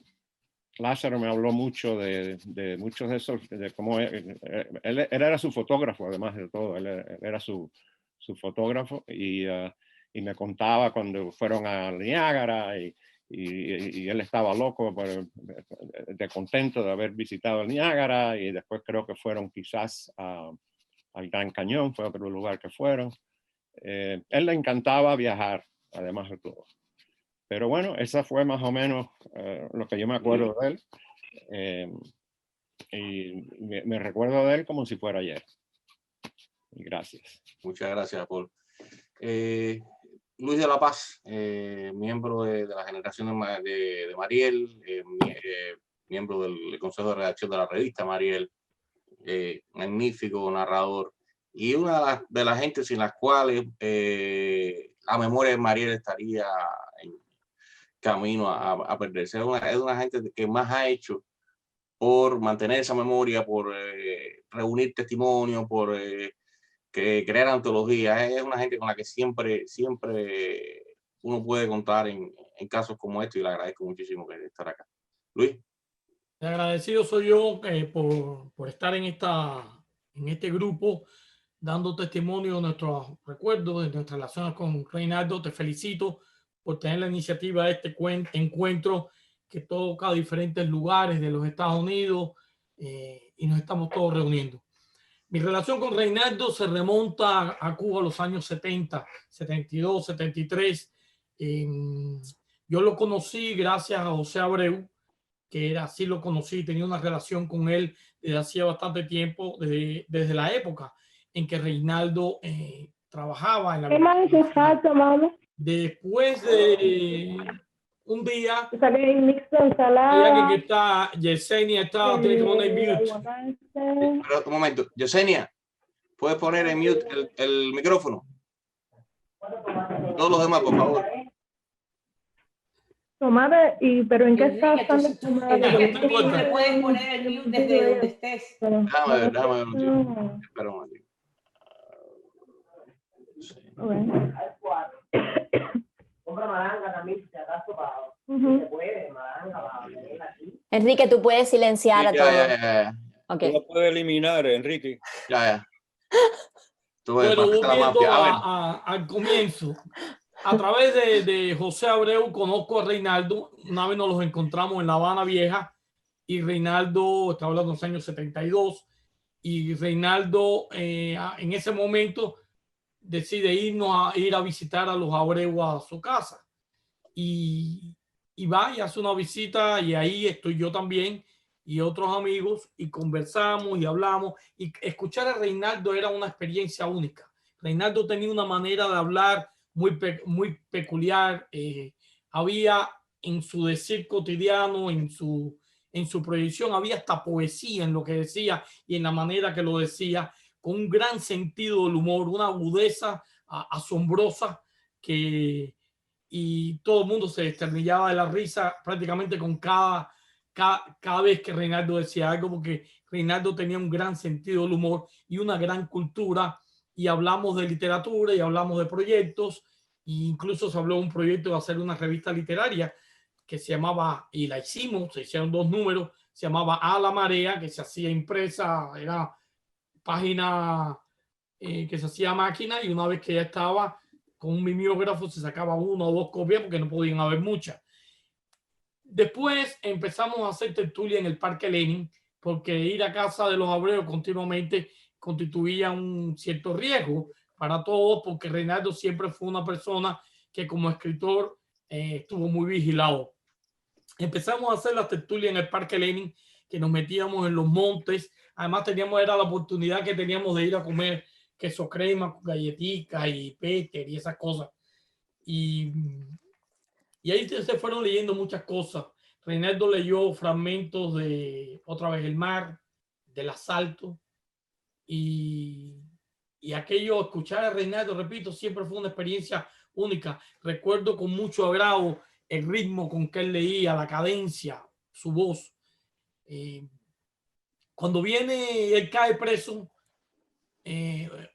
Speaker 6: Lázaro me habló mucho de muchos de esos, de cómo él era su fotógrafo, además de todo, él era su fotógrafo y me contaba cuando fueron a Niágara y él estaba loco, de contento de haber visitado el Niágara, y después creo que fueron quizás al Gran Cañón, fue otro lugar que fueron. Él le encantaba viajar, además de todo. Pero bueno, esa fue más o menos lo que yo me acuerdo de él. Y me recuerdo de él como si fuera ayer. Gracias.
Speaker 2: Muchas gracias, Paul. Luis de la Paz, miembro de la generación de Mariel, miembro del consejo de redacción de la revista Mariel, magnífico narrador, y una de las gentes sin las cuales la memoria de Mariel estaría en camino a perderse. Es una gente que más ha hecho por mantener esa memoria, por reunir testimonios, por crear antologías. Es una gente con la que siempre uno puede contar en casos como este, y le agradezco muchísimo que estar acá. Luis.
Speaker 7: Agradecido soy yo por estar en este grupo dando testimonio de nuestros recuerdos, de nuestras relaciones con Reinaldo. Te felicito por tener la iniciativa de este encuentro que toca diferentes lugares de los Estados Unidos y nos estamos todos reuniendo. Mi relación con Reinaldo se remonta a Cuba a los años 70, 72, 73. Yo lo conocí gracias a José Abreu, que era así, lo conocí, tenía una relación con él desde hacía bastante tiempo, desde la época en que Reinaldo trabajaba en la...
Speaker 8: ¿Qué más hace falta, mamá?
Speaker 7: Después de un día,
Speaker 8: Saqué el mix de
Speaker 7: ya
Speaker 8: ensalada.
Speaker 7: que está Yesenia, está, tiene que poner mute.
Speaker 2: Pero un momento, Yesenia, ¿puedes poner en mute el micrófono? Todos los demás, por favor.
Speaker 8: Tomate, pero ¿en qué estás?
Speaker 7: Enrique, tú
Speaker 9: le puedes poner el mute desde donde estés.
Speaker 2: Déjame ver un momentito. Espera un momentito.
Speaker 9: Compra malanga también, si acaso, para... Se puede, malanga, para venir aquí.
Speaker 10: Enrique, tú puedes silenciar a todos.
Speaker 2: Ya.
Speaker 10: Okay.
Speaker 3: Tú lo puedes eliminar, Enrique.
Speaker 2: Ya.
Speaker 7: Bueno, volviendo al comienzo. A través de José Abreu conozco a Reinaldo. Una vez nos los encontramos en La Habana Vieja y Reinaldo, estaba hablando de los años 72, y Reinaldo en ese momento decide ir a visitar a los Abreu a su casa y va y hace una visita, y ahí estoy yo también y otros amigos y conversamos y hablamos, y escuchar a Reinaldo era una experiencia única. Reinaldo tenía una manera de hablar muy peculiar. Había en su decir cotidiano, en su proyección, había hasta poesía en lo que decía y en la manera que lo decía, con un gran sentido del humor, una agudeza asombrosa y todo el mundo se desternillaba de la risa prácticamente con cada vez que Reinaldo decía algo, porque Reinaldo tenía un gran sentido del humor y una gran cultura, y hablamos de literatura y hablamos de proyectos, e incluso se habló de un proyecto de hacer una revista literaria que se llamaba, y la hicimos, se hicieron 2 números, se llamaba A la Marea, que se hacía impresa, era página que se hacía a máquina, y una vez que ya estaba con un mimeógrafo se sacaba 1 o 2 copias porque no podían haber muchas. Después empezamos a hacer tertulia en el Parque Lenin, porque ir a casa de los Abreu continuamente constituía un cierto riesgo para todos, porque Reinaldo siempre fue una persona que como escritor estuvo muy vigilado. Empezamos a hacer la tertulia en el Parque Lenin, que nos metíamos en los montes. Además era la oportunidad que teníamos de ir a comer queso crema, galletitas y péter y esas cosas. Y ahí se fueron leyendo muchas cosas. Reinaldo leyó fragmentos de Otra vez el mar, del asalto, y aquello, escuchar a Reinaldo, repito, siempre fue una experiencia única. Recuerdo con mucho agrado el ritmo con que él leía, la cadencia, su voz. Cuando él cae preso,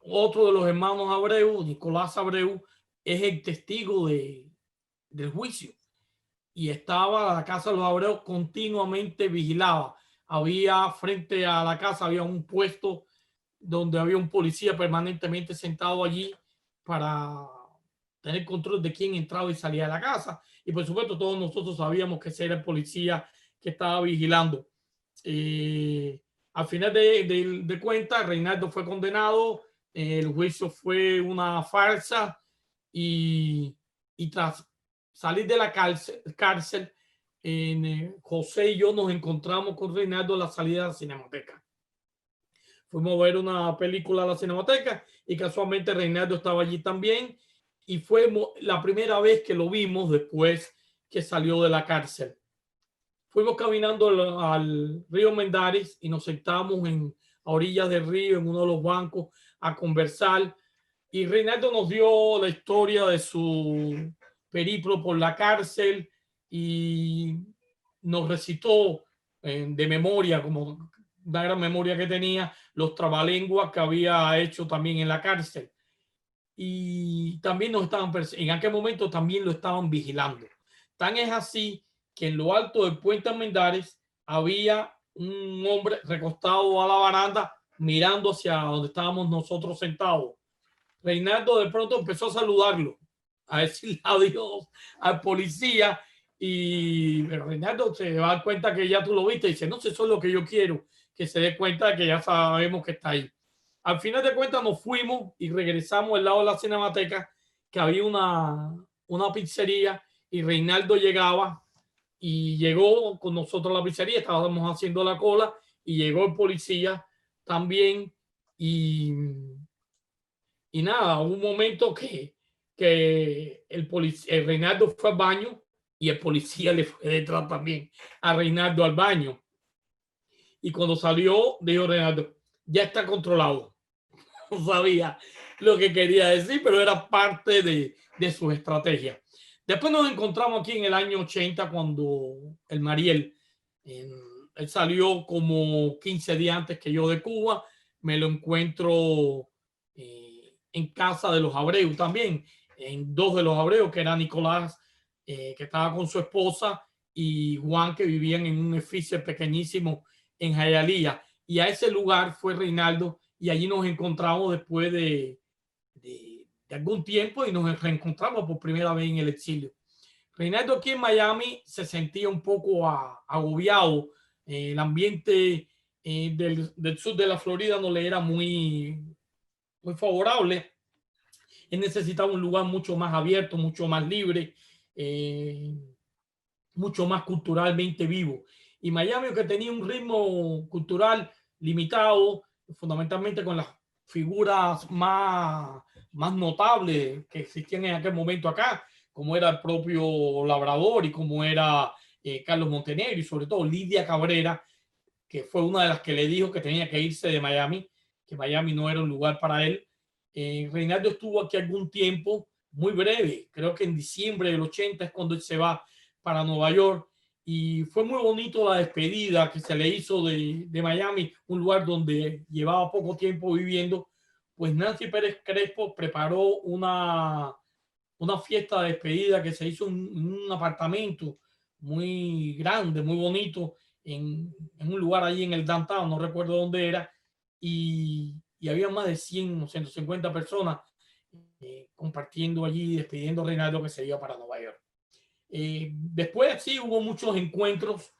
Speaker 7: otro de los hermanos Abreu, Nicolás Abreu, es el testigo del juicio, y estaba la casa de los Abreu continuamente vigilada. Había frente a la casa, había un puesto donde había un policía permanentemente sentado allí para tener control de quién entraba y salía de la casa. Y por supuesto todos nosotros sabíamos que ese era el policía que estaba vigilando. Al final de cuentas, Reinaldo fue condenado. El juicio fue una farsa, y tras salir de la cárcel, José y yo nos encontramos con Reinaldo a la salida de la Cinemateca. Fuimos a ver una película a la Cinemateca y casualmente Reinaldo estaba allí también, y fue la primera vez que lo vimos después que salió de la cárcel. Fuimos caminando al río Mendares y nos sentamos a orillas del río en uno de los bancos a conversar, y Reinaldo nos dio la historia de su periplo por la cárcel y nos recitó de memoria, como una gran memoria que tenía, los trabalenguas que había hecho también en la cárcel. Y también en aquel momento también lo estaban vigilando. Tan es así que en lo alto del puente Almendares había un hombre recostado a la baranda mirando hacia donde estábamos nosotros sentados. Reinaldo de pronto empezó a saludarlo, a decirle adiós al policía, y Reinaldo se va a dar cuenta que ya tú lo viste y dice, no sé, eso es lo que yo quiero, que se dé cuenta de que ya sabemos que está ahí. Al final de cuentas nos fuimos y regresamos al lado de la Cinemateca, que había una pizzería, y Reinaldo llegaba y llegó con nosotros a la pizzería, estábamos haciendo la cola y llegó el policía también, y nada, hubo un momento que el Reinaldo fue al baño y el policía le fue detrás también a Reinaldo al baño. Y cuando salió, dijo Reinaldo, ya está controlado. No sabía lo que quería decir, pero era parte de su estrategia. Después nos encontramos aquí en el año 80 cuando el Mariel, él salió como 15 días antes que yo de Cuba. Me lo encuentro en casa de los Abreu también, en dos de los Abreu, que era Nicolás, que estaba con su esposa, y Juan, que vivían en un edificio pequeñísimo en Hialeah. Y a ese lugar fue Reinaldo, y allí nos encontramos después de algún tiempo, y nos reencontramos por primera vez en el exilio. Reinaldo aquí en Miami se sentía un poco agobiado. El ambiente del sur de la Florida no le era muy favorable. Él necesitaba un lugar mucho más abierto, mucho más libre, mucho más culturalmente vivo. Y Miami, que tenía un ritmo cultural limitado, fundamentalmente con las figuras más notables que existían en aquel momento acá, como era el propio Labrador y como era Carlos Montenegro, y sobre todo Lidia Cabrera, que fue una de las que le dijo que tenía que irse de Miami, que Miami no era un lugar para él. Reinaldo estuvo aquí algún tiempo, muy breve, creo que en diciembre del 80 es cuando él se va para Nueva York, y fue muy bonito la despedida que se le hizo de Miami, un lugar donde llevaba poco tiempo viviendo. Pues Nancy Pérez Crespo preparó una fiesta de despedida que se hizo en un apartamento muy grande, muy bonito, en un lugar allí en el downtown, no recuerdo dónde era, y había más de 100 o 150 personas compartiendo allí, despidiendo a Reinaldo, que se iba para Nueva York. Después sí hubo muchos encuentros.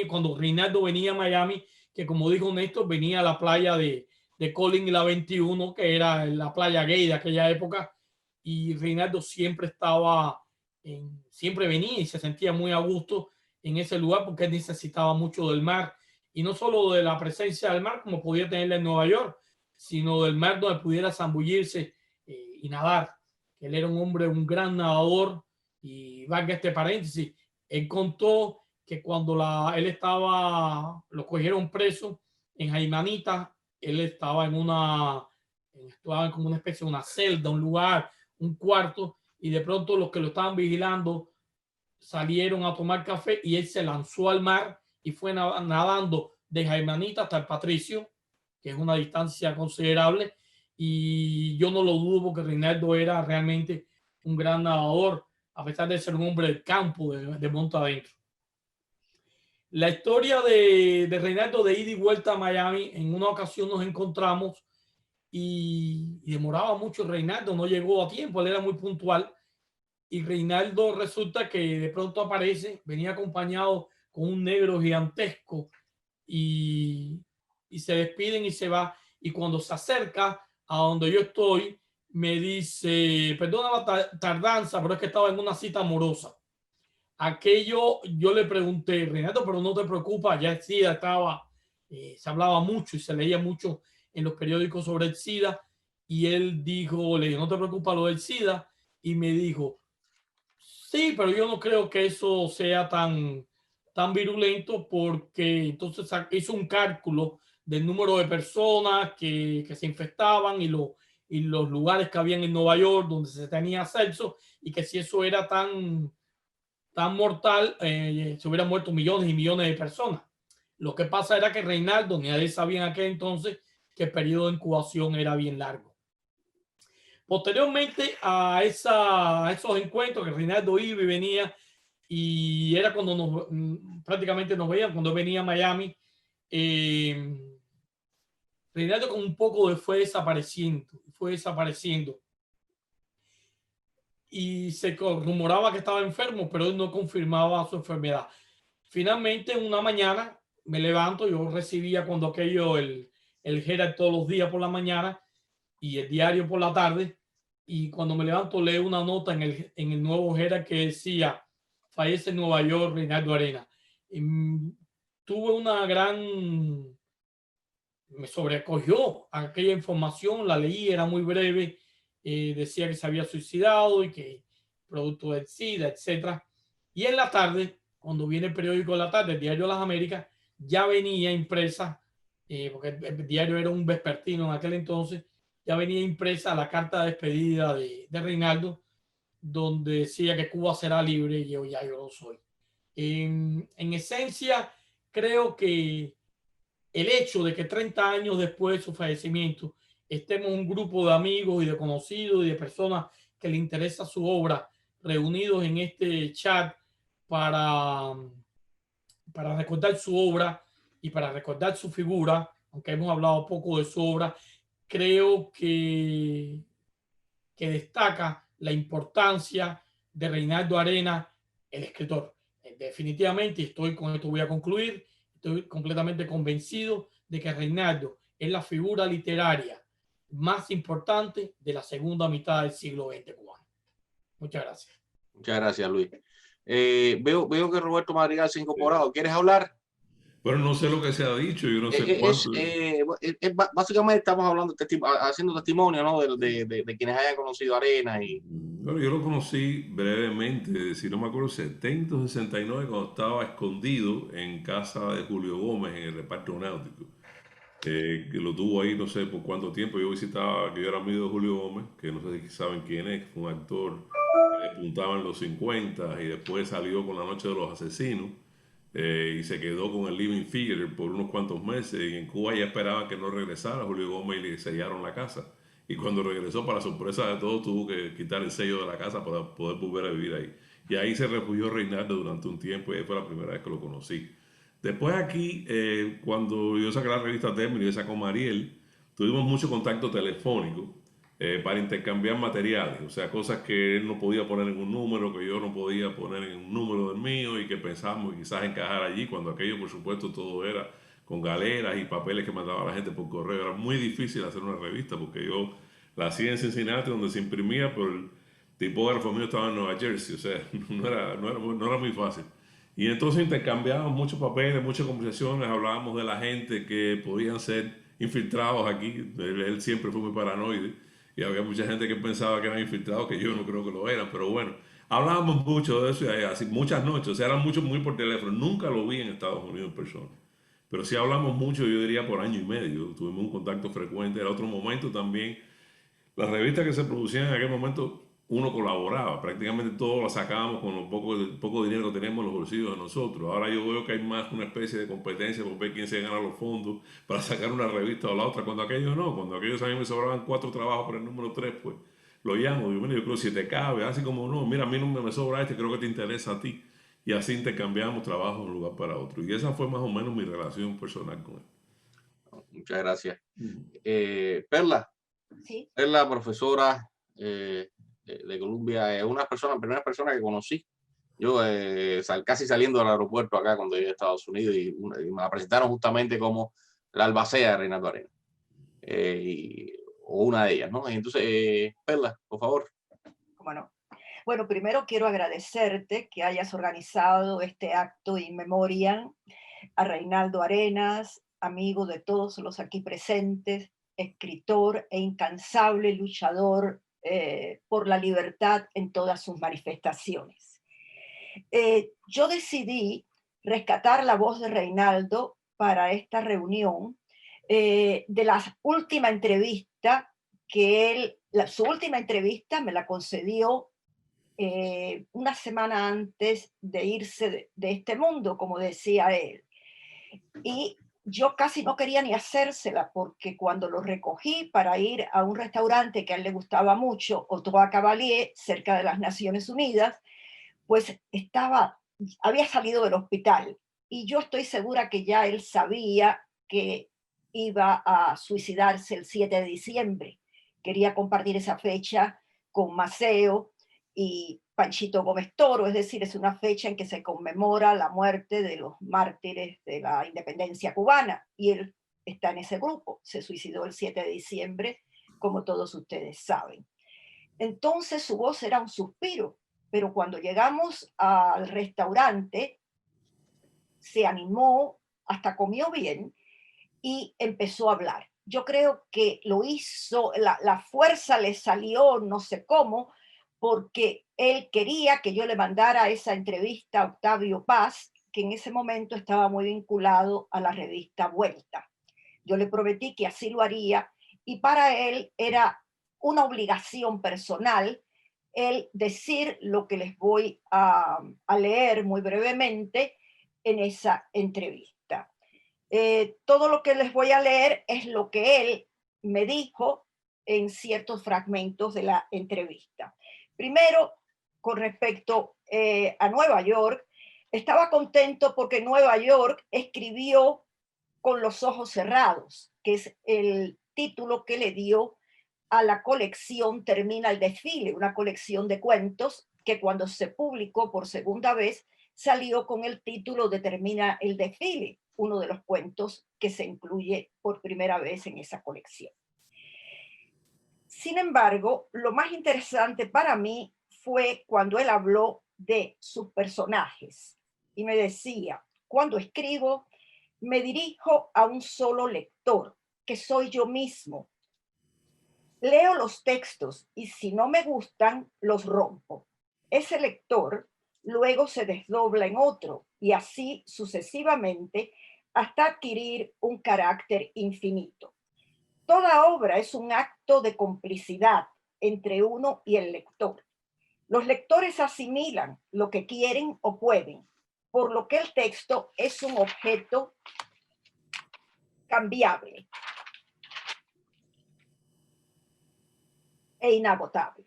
Speaker 7: Cuando Reinaldo venía a Miami, que como dijo Néstor, venía a la playa de Collins y la 21, que era la playa gay de aquella época, y Reinaldo siempre siempre venía y se sentía muy a gusto en ese lugar, porque él necesitaba mucho del mar, y no solo de la presencia del mar como podía tenerla en Nueva York, sino del mar donde pudiera zambullirse y nadar. Él era un hombre, un gran nadador. Y valga este paréntesis, él contó que cuando lo cogieron preso en Jaimanita, él estaba estaba como una especie de una celda, un lugar, un cuarto, y de pronto los que lo estaban vigilando salieron a tomar café, y él se lanzó al mar y fue nadando de Jaimanita hasta el Patricio, que es una distancia considerable, y yo no lo dudo, porque Reinaldo era realmente un gran nadador, a pesar de ser un hombre del campo, de monte adentro. La historia de Reinaldo de ida y vuelta a Miami, en una ocasión nos encontramos y demoraba mucho Reinaldo, no llegó a tiempo, él era muy puntual, y Reinaldo resulta que de pronto aparece, venía acompañado con un negro gigantesco, y se despiden y se va, y cuando se acerca a donde yo estoy, me dice, perdona la tardanza, pero es que estaba en una cita amorosa. Aquello, yo le pregunté, Reinaldo, pero no te preocupas, ya el SIDA estaba, se hablaba mucho y se leía mucho en los periódicos sobre el SIDA, y él dijo, le dije, no te preocupas lo del SIDA, y me dijo, sí, pero yo no creo que eso sea tan virulento, porque entonces hizo un cálculo del número de personas que se infectaban y los lugares que habían en Nueva York donde se tenía sexo, y que si eso era tan mortal, se hubieran muerto millones y millones de personas. Lo que pasa era que Reinaldo, nadie sabía en aquel entonces que el periodo de incubación era bien largo. Posteriormente a esos encuentros que Reinaldo iba y venía, y era cuando prácticamente nos veían, cuando venía a Miami, Reinaldo con un poco fue desapareciendo. Y se rumoraba que estaba enfermo, pero él no confirmaba su enfermedad. Finalmente, una mañana me levanto, yo recibía cuando aquello el Herald todos los días por la mañana y el diario por la tarde, y cuando me levanto leo una nota en el nuevo Herald que decía: fallece en Nueva York Reinaldo Arenas. Y tuve una gran... me sobrecogió aquella información, la leí, era muy breve, decía que se había suicidado y que producto del SIDA, etc. Y en la tarde, cuando viene el periódico de la tarde, el Diario de las Américas, ya venía impresa, porque el diario era un vespertino en aquel entonces, ya venía impresa la carta de despedida de Reinaldo, donde decía que Cuba será libre, y yo lo soy. En esencia, creo que el hecho de que 30 años después de su fallecimiento estemos un grupo de amigos y de conocidos y de personas que le interesa su obra reunidos en este chat para recordar su obra y para recordar su figura, aunque hemos hablado poco de su obra, creo que destaca la importancia de Reinaldo Arenas, el escritor. Definitivamente, con esto voy a concluir, estoy completamente convencido de que Reinaldo es la figura literaria más importante de la segunda mitad del siglo XX cubano. Muchas gracias.
Speaker 2: Muchas gracias, Luis. Veo que Roberto Madrigal se ha incorporado. ¿Quieres hablar?
Speaker 11: Bueno, no sé lo que se ha dicho, yo no sé cuánto.
Speaker 2: Básicamente estamos hablando, haciendo testimonio, ¿no? de quienes hayan conocido a Arenas.
Speaker 11: Bueno, yo lo conocí brevemente, si no me acuerdo, 70 o 69, cuando estaba escondido en casa de Julio Gómez en el reparto náutico. Que lo tuvo ahí no sé por cuánto tiempo. Yo visitaba, que yo era amigo de Julio Gómez, que no sé si saben quién es, fue un actor que despuntaba en los 50 y después salió con La Noche de los Asesinos. Y se quedó con el Living Figure por unos cuantos meses, y en Cuba ya esperaban que no regresara Julio Gómez y le sellaron la casa, y cuando regresó, para sorpresa de todos, tuvo que quitar el sello de la casa para poder volver a vivir ahí, y ahí se refugió Reinaldo durante un tiempo, y ahí fue la primera vez que lo conocí. Después aquí, cuando yo saqué la revista Término y esa con Mariel, tuvimos mucho contacto telefónico, para intercambiar materiales, o sea, cosas que él no podía poner en un número, que yo no podía poner en un número del mío, y que pensábamos quizás encajar allí, cuando aquello, por supuesto, todo era con galeras y papeles que mandaba la gente por correo. Era muy difícil hacer una revista, porque yo la hacía en Cincinnati, donde se imprimía, pero el tipógrafo mío estaba en Nueva Jersey, o sea, no era muy fácil. Y entonces intercambiábamos muchos papeles, muchas conversaciones, hablábamos de la gente que podían ser infiltrados aquí. Él siempre fue muy paranoide, y había mucha gente que pensaba que eran infiltrados, que yo no creo que lo eran, pero bueno, hablábamos mucho de eso, y así muchas noches, o sea, eran mucho muy por teléfono. Nunca lo vi en Estados Unidos en persona, pero sí hablamos mucho, yo diría por año y medio, tuvimos un contacto frecuente. Era otro momento también, las revistas que se producían en aquel momento, uno colaboraba, prácticamente todo lo sacábamos con lo poco dinero que teníamos en los bolsillos de nosotros. Ahora yo veo que hay más una especie de competencia por ver quién se gana los fondos para sacar una revista o la otra, cuando aquellos no, cuando aquellos a mí me sobraban 4 trabajos para el número 3, pues lo llamo, yo creo si te cabe, así como no, mira, a mí no me sobra creo que te interesa a ti, y así intercambiamos trabajo de un lugar para otro, y esa fue más o menos mi relación personal con él.
Speaker 2: Muchas gracias. Perla.
Speaker 12: Sí.
Speaker 2: Perla, profesora de Columbia, es una primera persona que conocí. Yo casi saliendo del aeropuerto acá cuando llegué a Estados Unidos, y me la presentaron justamente como la albacea de Reinaldo Arenas, o una de ellas, ¿no? Entonces, Perla, por favor.
Speaker 12: ¿Cómo no? Bueno, primero quiero agradecerte que hayas organizado este acto in memoriam a Reinaldo Arenas, amigo de todos los aquí presentes, escritor e incansable luchador por la libertad en todas sus manifestaciones. Yo decidí rescatar la voz de Reinaldo para esta reunión, de la última entrevista que su última entrevista me la concedió una semana antes de irse de este mundo, como decía él. Y yo casi no quería ni hacérsela, porque cuando lo recogí para ir a un restaurante que a él le gustaba mucho, Trois Cavaliers, cerca de las Naciones Unidas, pues había salido del hospital, y yo estoy segura que ya él sabía que iba a suicidarse el 7 de diciembre. Quería compartir esa fecha con Maceo y Panchito Gómez Toro, es decir, es una fecha en que se conmemora la muerte de los mártires de la independencia cubana, y él está en ese grupo. Se suicidó el 7 de diciembre, como todos ustedes saben. Entonces su voz era un suspiro, pero cuando llegamos al restaurante se animó, hasta comió bien y empezó a hablar. Yo creo que lo hizo, la fuerza le salió, no sé cómo, porque él quería que yo le mandara esa entrevista a Octavio Paz, que en ese momento estaba muy vinculado a la revista Vuelta. Yo le prometí que así lo haría, y para él era una obligación personal el decir lo que les voy a leer muy brevemente en esa entrevista. Todo lo que les voy a leer es lo que él me dijo en ciertos fragmentos de la entrevista. Primero, con respecto a Nueva York, estaba contento porque Nueva York escribió Con los ojos cerrados, que es el título que le dio a la colección Termina el desfile, una colección de cuentos que cuando se publicó por segunda vez salió con el título de Termina el desfile, uno de los cuentos que se incluye por primera vez en esa colección. Sin embargo, lo más interesante para mí fue cuando él habló de sus personajes y me decía: cuando escribo, me dirijo a un solo lector, que soy yo mismo. Leo los textos y si no me gustan, los rompo. Ese lector luego se desdobla en otro y así sucesivamente hasta adquirir un carácter infinito. Toda obra es un acto de complicidad entre uno y el lector. Los lectores asimilan lo que quieren o pueden, por lo que el texto es un objeto cambiable e inagotable.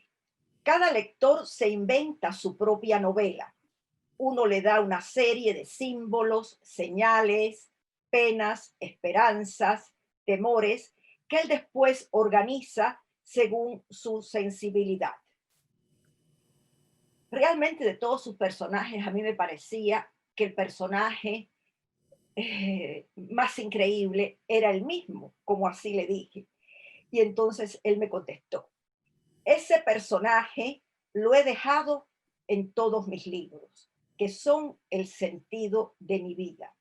Speaker 12: Cada lector se inventa su propia novela. Uno le da una serie de símbolos, señales, penas, esperanzas, temores, que él después organiza según su sensibilidad. Realmente de todos sus personajes, a mí me parecía que el personaje más increíble era el mismo, como así le dije. Y entonces él me contestó: ese personaje lo he dejado en todos mis libros, que son el sentido de mi vida.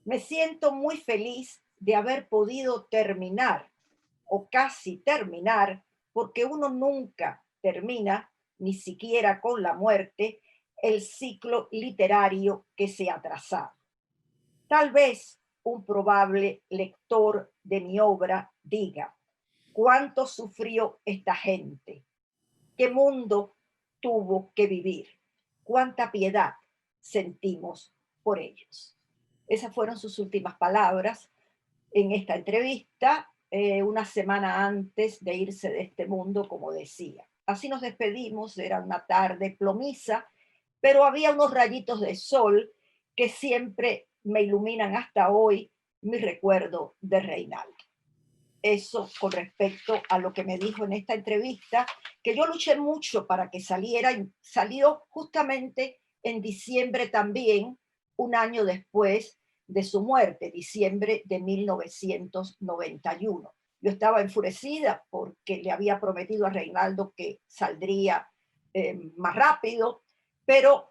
Speaker 12: Me siento muy feliz de haber podido terminar, o casi terminar, porque uno nunca termina, ni siquiera con la muerte, el ciclo literario que se ha trazado. Tal vez un probable lector de mi obra diga: ¿cuánto sufrió esta gente? ¿Qué mundo tuvo que vivir? ¿Cuánta piedad sentimos por ellos? Esas fueron sus últimas palabras en esta entrevista, una semana antes de irse de este mundo, como decía. Así nos despedimos, era una tarde plomiza, pero había unos rayitos de sol que siempre me iluminan hasta hoy mi recuerdo de Reinaldo. Eso con respecto a lo que me dijo en esta entrevista, que yo luché mucho para que saliera, y salió justamente en diciembre también, un año después de su muerte, diciembre de 1991. Yo estaba enfurecida porque le había prometido a Reinaldo que saldría más rápido, pero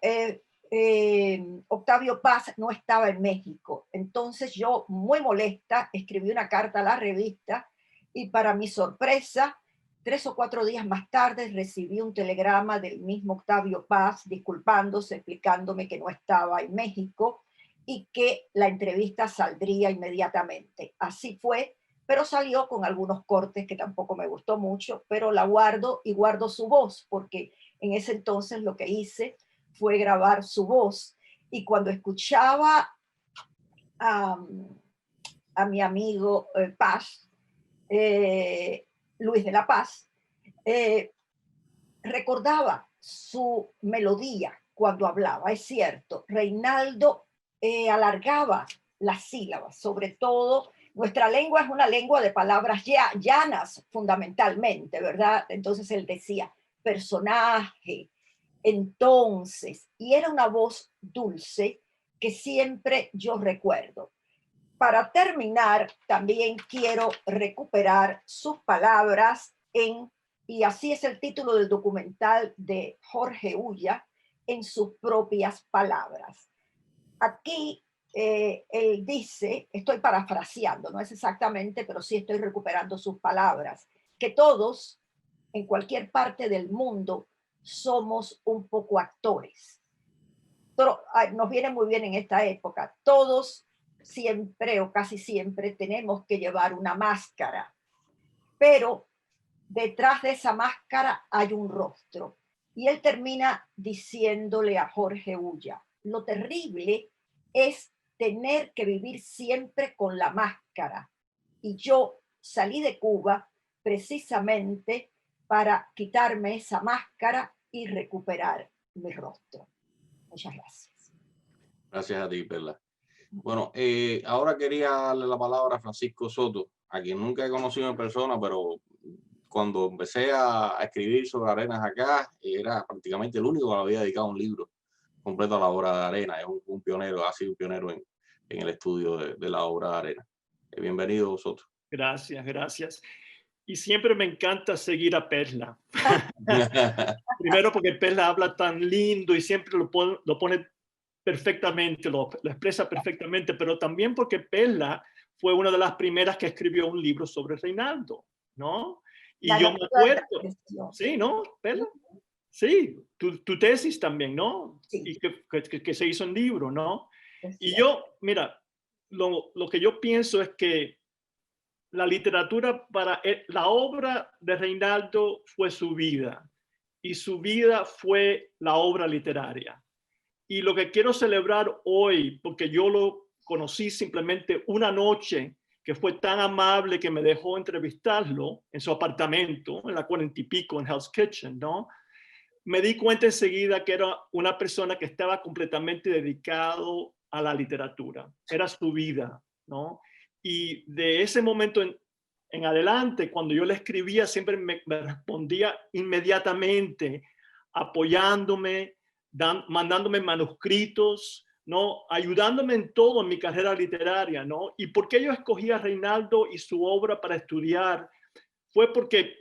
Speaker 12: Octavio Paz no estaba en México. Entonces yo, muy molesta, escribí una carta a la revista y para mi sorpresa, 3 o 4 días más tarde recibí un telegrama del mismo Octavio Paz disculpándose, explicándome que no estaba en México y que la entrevista saldría inmediatamente. Así fue, pero salió con algunos cortes que tampoco me gustó mucho, pero la guardo y guardo su voz, porque en ese entonces lo que hice fue grabar su voz. Y cuando escuchaba a mi amigo Paz, Luis de la Paz, recordaba su melodía cuando hablaba. Es cierto, Reinaldo alargaba las sílabas, sobre todo Nuestra lengua es una lengua de palabras llanas, fundamentalmente, ¿verdad? Entonces él decía personaje, entonces, y era una voz dulce que siempre yo recuerdo. Para terminar, también quiero recuperar sus palabras y así es el título del documental de Jorge Ulla, en sus propias palabras. Aquí él dice, estoy parafraseando, no es exactamente, pero sí estoy recuperando sus palabras, que todos, en cualquier parte del mundo, somos un poco actores. Pero, nos viene muy bien en esta época. Todos siempre o casi siempre tenemos que llevar una máscara, pero detrás de esa máscara hay un rostro. Y él termina diciéndole a Jorge Ulla, lo terrible es tener que vivir siempre con la máscara. Y yo salí de Cuba precisamente para quitarme esa máscara y recuperar mi rostro. Muchas gracias.
Speaker 2: Gracias a ti, Perla. Bueno, ahora quería darle la palabra a Francisco Soto, a quien nunca he conocido en persona, pero cuando empecé a escribir sobre Arenas acá, era prácticamente el único que le había dedicado un libro completo a la obra de Arenas. Es un pionero, ha sido un pionero en el estudio de la obra de Arenas. Bienvenido, Soto.
Speaker 13: Gracias, gracias. Y siempre me encanta seguir a Perla. Primero porque Perla habla tan lindo y siempre lo pone perfectamente, lo expresa perfectamente, pero también porque Perla fue una de las primeras que escribió un libro sobre Reinaldo, ¿no? Y yo me acuerdo, sí, ¿no, Perla? Sí, tu tesis también, ¿no? Sí. Y que se hizo un libro, ¿no? Y yo, mira, lo que yo pienso es que la literatura la obra de Reinaldo fue su vida y su vida fue la obra literaria. Y lo que quiero celebrar hoy, porque yo lo conocí simplemente una noche, que fue tan amable que me dejó entrevistarlo en su apartamento, en la 40 y pico, en Hell's Kitchen, ¿no? Me di cuenta enseguida que era una persona que estaba completamente dedicado a la literatura. Era su vida, ¿no? Y de ese momento en adelante, cuando yo le escribía, siempre me respondía inmediatamente, apoyándome, mandándome manuscritos, ¿no? Ayudándome en todo en mi carrera literaria, ¿no? Y por qué yo escogí a Reinaldo y su obra para estudiar fue porque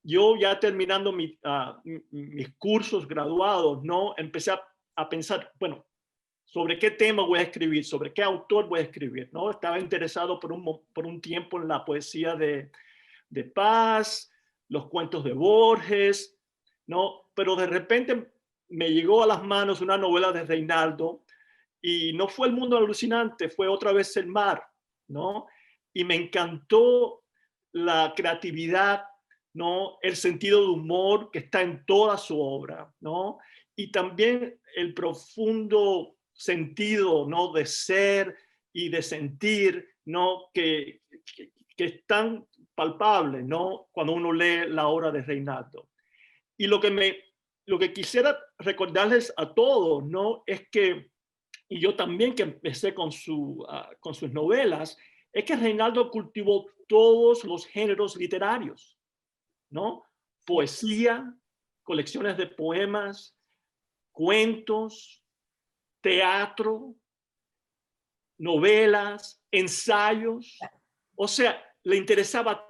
Speaker 13: yo ya terminando mis cursos graduados, ¿no? Empecé a pensar, bueno, sobre qué tema voy a escribir, sobre qué autor voy a escribir, ¿no? Estaba interesado por un tiempo en la poesía de Paz, los cuentos de Borges, ¿no? Pero de repente me llegó a las manos una novela de Reinaldo y no fue El mundo alucinante, fue otra vez El mar, ¿no? Y me encantó la creatividad, ¿no? El sentido de humor que está en toda su obra, ¿no? Y también el profundo sentido, ¿no? De ser y de sentir, ¿no? Que es tan palpable, ¿no? Cuando uno lee la obra de Reinaldo. Y lo que quisiera recordarles a todos, ¿no? Es que, y yo también que empecé con sus novelas, es que Reinaldo cultivó todos los géneros literarios, ¿no? Poesía, colecciones de poemas, cuentos, teatro, novelas, ensayos. O sea, le interesaba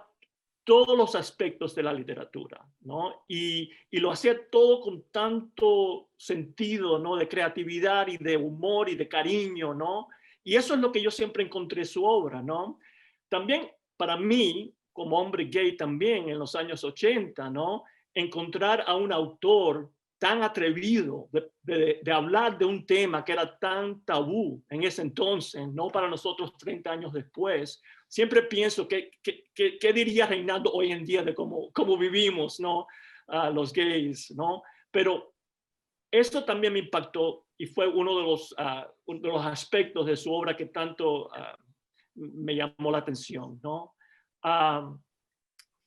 Speaker 13: todos los aspectos de la literatura, ¿no? Y lo hacía todo con tanto sentido, ¿no? De creatividad y de humor y de cariño, ¿no? Y eso es lo que yo siempre encontré en su obra, ¿no? También para mí, como hombre gay también en los años 80, ¿no? Encontrar a un autor tan atrevido de hablar de un tema que era tan tabú en ese entonces, no para nosotros 30 años después. Siempre pienso ¿qué diría Reinaldo hoy en día de cómo vivimos, ¿no? Los gays, ¿no? Pero esto también me impactó y fue uno de los aspectos de su obra que tanto me llamó la atención, ¿no?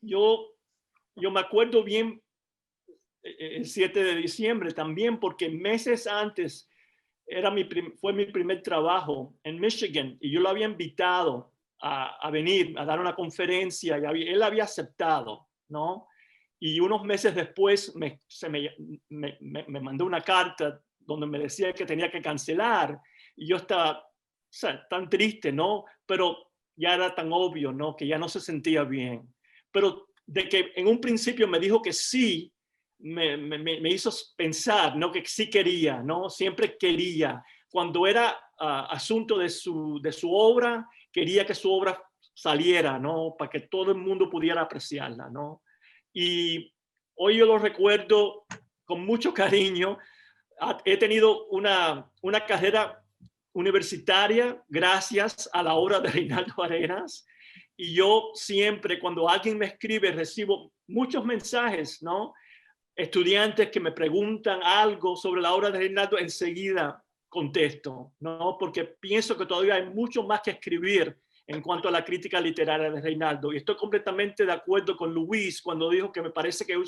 Speaker 13: Yo me acuerdo bien el 7 de diciembre también, porque meses antes fue mi primer trabajo en Michigan y yo lo había invitado a venir a dar una conferencia y él había aceptado, ¿no? Y unos meses después me mandó una carta donde me decía que tenía que cancelar y yo estaba, o sea, tan triste, ¿no? Pero ya era tan obvio, ¿no? Que ya no se sentía bien. Pero de que en un principio me dijo que sí, me hizo pensar, ¿no? Que sí quería, ¿no? Siempre quería. Cuando era asunto de su obra, quería que su obra saliera, ¿no? Para que todo el mundo pudiera apreciarla, ¿no? Y hoy yo lo recuerdo con mucho cariño. He tenido una carrera universitaria gracias a la obra de Reynaldo Arenas. Y yo siempre, cuando alguien me escribe, recibo muchos mensajes, ¿no? Estudiantes que me preguntan algo sobre la obra de Reynaldo, enseguida contesto, ¿no? Porque pienso que todavía hay mucho más que escribir en cuanto a la crítica literaria de Reynaldo. Y estoy completamente de acuerdo con Luis cuando dijo que me parece que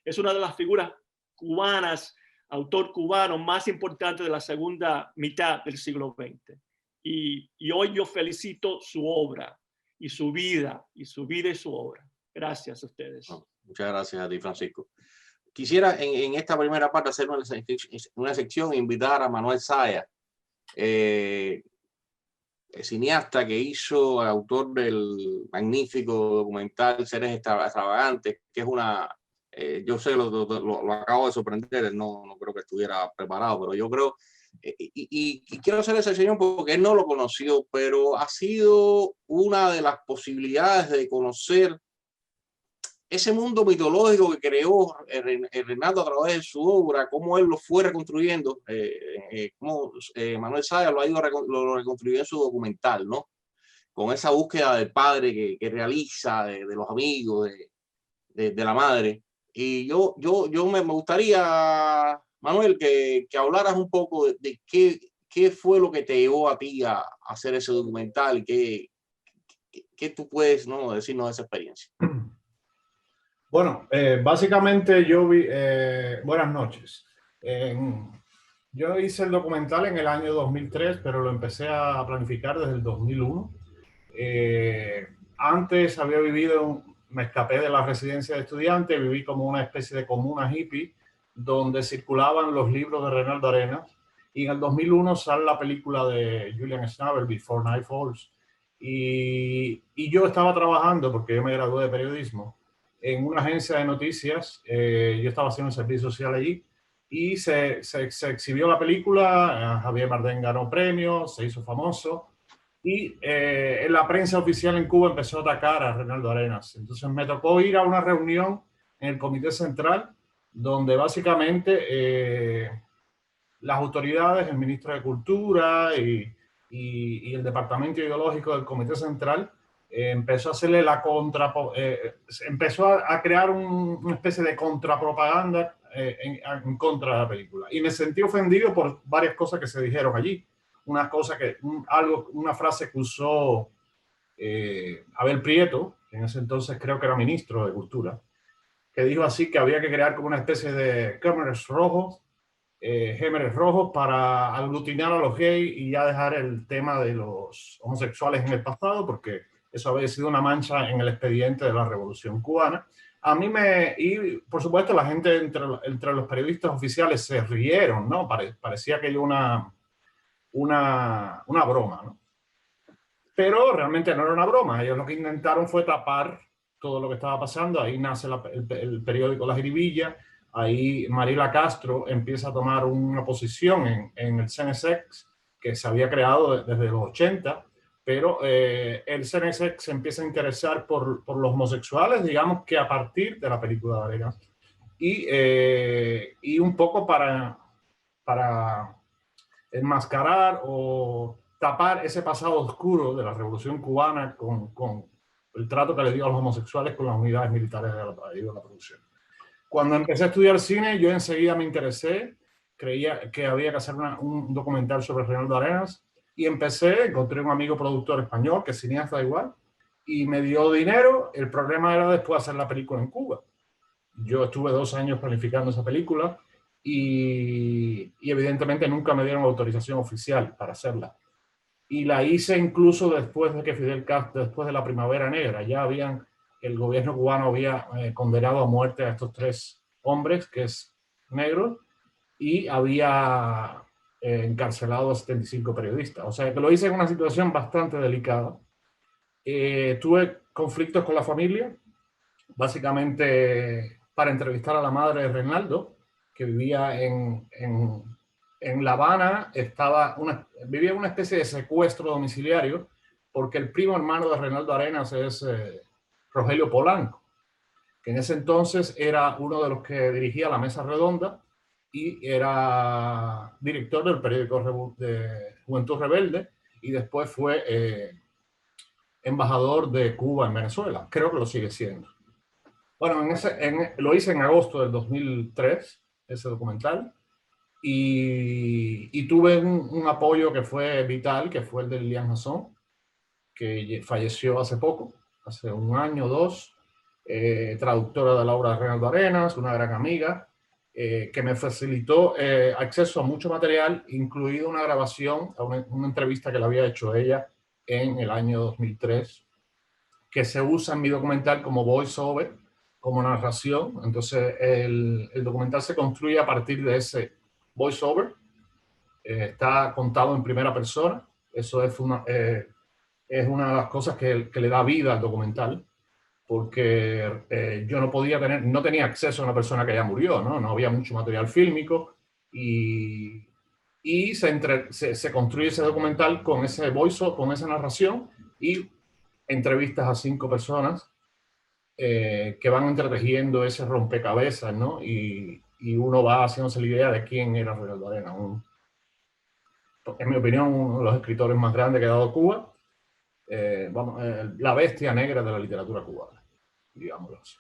Speaker 13: es una de las figuras cubanas, autor cubano más importante de la segunda mitad del siglo XX. Y hoy yo felicito su obra y su vida y su obra. Gracias a ustedes.
Speaker 2: Muchas gracias a ti, Francisco. Quisiera en esta primera parte hacer una sección e invitar a Manuel Zaya, cineasta que hizo, autor del magnífico documental Seres Extravagantes, que es una, yo sé, lo acabo de sorprender, no creo que estuviera preparado, pero yo creo, y quiero hacer esa sección porque él no lo conoció, pero ha sido una de las posibilidades de conocer ese mundo mitológico que creó Reynaldo a través de su obra, cómo él lo fue reconstruyendo, cómo Manuel Zaya lo reconstruyó en su documental, ¿no? Con esa búsqueda del padre que realiza, de los amigos, de la madre. Y yo me gustaría, Manuel, que hablaras un poco de qué fue lo que te llevó a ti a hacer ese documental y qué tú puedes, ¿no?, decirnos de esa experiencia.
Speaker 14: Bueno, básicamente yo vi, buenas noches. Yo hice el documental en el año 2003, pero lo empecé a planificar desde el 2001. Antes había vivido, me escapé de la residencia de estudiantes, viví como una especie de comuna hippie, donde circulaban los libros de Reynaldo Arenas. Y en el 2001 sale la película de Julian Schnabel, Before Night Falls. Y yo estaba trabajando, porque yo me gradué de periodismo, en una agencia de noticias. Yo estaba haciendo un servicio social allí y se exhibió la película. Javier Bardem ganó premios, se hizo famoso y en la prensa oficial en Cuba empezó a atacar a Reynaldo Arenas. Entonces me tocó ir a una reunión en el Comité Central donde básicamente las autoridades, el ministro de Cultura y el departamento ideológico del Comité Central empezó a hacerle empezó a crear una especie de contrapropaganda en contra de la película. Y me sentí ofendido por varias cosas que se dijeron allí. Una frase que usó Abel Prieto, que en ese entonces creo que era ministro de Cultura, que dijo así que había que crear como una especie de gémeres rojos para aglutinar a los gays y ya dejar el tema de los homosexuales en el pasado, porque eso había sido una mancha en el expediente de la Revolución Cubana. A mí y por supuesto la gente entre los periodistas oficiales se rieron, ¿no? Parecía que una broma, ¿no? Pero realmente no era una broma. Ellos lo que intentaron fue tapar todo lo que estaba pasando. Ahí nace el periódico La Jiribilla. Ahí Mariela Castro empieza a tomar una posición en el CNSX que se había creado desde los 80. Pero el CNSX se empieza a interesar por los homosexuales, digamos que a partir de la película de Arenas. Y un poco para enmascarar o tapar ese pasado oscuro de la Revolución Cubana con el trato que le dio a los homosexuales con las unidades militares de la producción. Cuando empecé a estudiar cine, yo enseguida me interesé, creía que había que hacer un documental sobre Reynaldo Arenas. Y encontré un amigo productor español, que es cineasta igual, y me dio dinero. El problema era después hacer la película en Cuba. Yo estuve 2 años planificando esa película y evidentemente nunca me dieron autorización oficial para hacerla. y la hice incluso después de que Fidel Castro, después de la Primavera Negra, ya el gobierno cubano había condenado a muerte a estos 3 hombres, que es negro, y había encarcelado a 75 periodistas. O sea que lo hice en una situación bastante delicada. Tuve conflictos con la familia, básicamente para entrevistar a la madre de Reinaldo, que vivía en La Habana, vivía en una especie de secuestro domiciliario, porque el primo hermano de Reinaldo Arenas es Rogelio Polanco, que en ese entonces era uno de los que dirigía La Mesa Redonda y era director del periódico de Juventud Rebelde, y después fue embajador de Cuba en Venezuela. Creo que lo sigue siendo. Bueno, lo hice en agosto del 2003, ese documental, y tuve un apoyo que fue vital, que fue el de Lilian Jason, que falleció hace poco, hace 1 año o 2, traductora de la obra de Reinaldo Arenas, una gran amiga, que me facilitó acceso a mucho material, incluido una grabación, a una entrevista que le había hecho ella en el año 2003, que se usa en mi documental como voice-over, como narración. Entonces el documental se construye a partir de ese voice-over. Está contado en primera persona. Eso es una de las cosas que le da vida al documental, porque yo no tenía acceso a una persona que ya murió, ¿no? No había mucho material fílmico, y se construye ese documental con ese voice-over, con esa narración, y entrevistas a 5 personas que van entretejiendo ese rompecabezas, ¿no? Y uno va haciéndose la idea de quién era Reinaldo Arenas. En mi opinión, uno de los escritores más grandes que ha dado Cuba, la bestia negra de la literatura cubana, digámoslo así.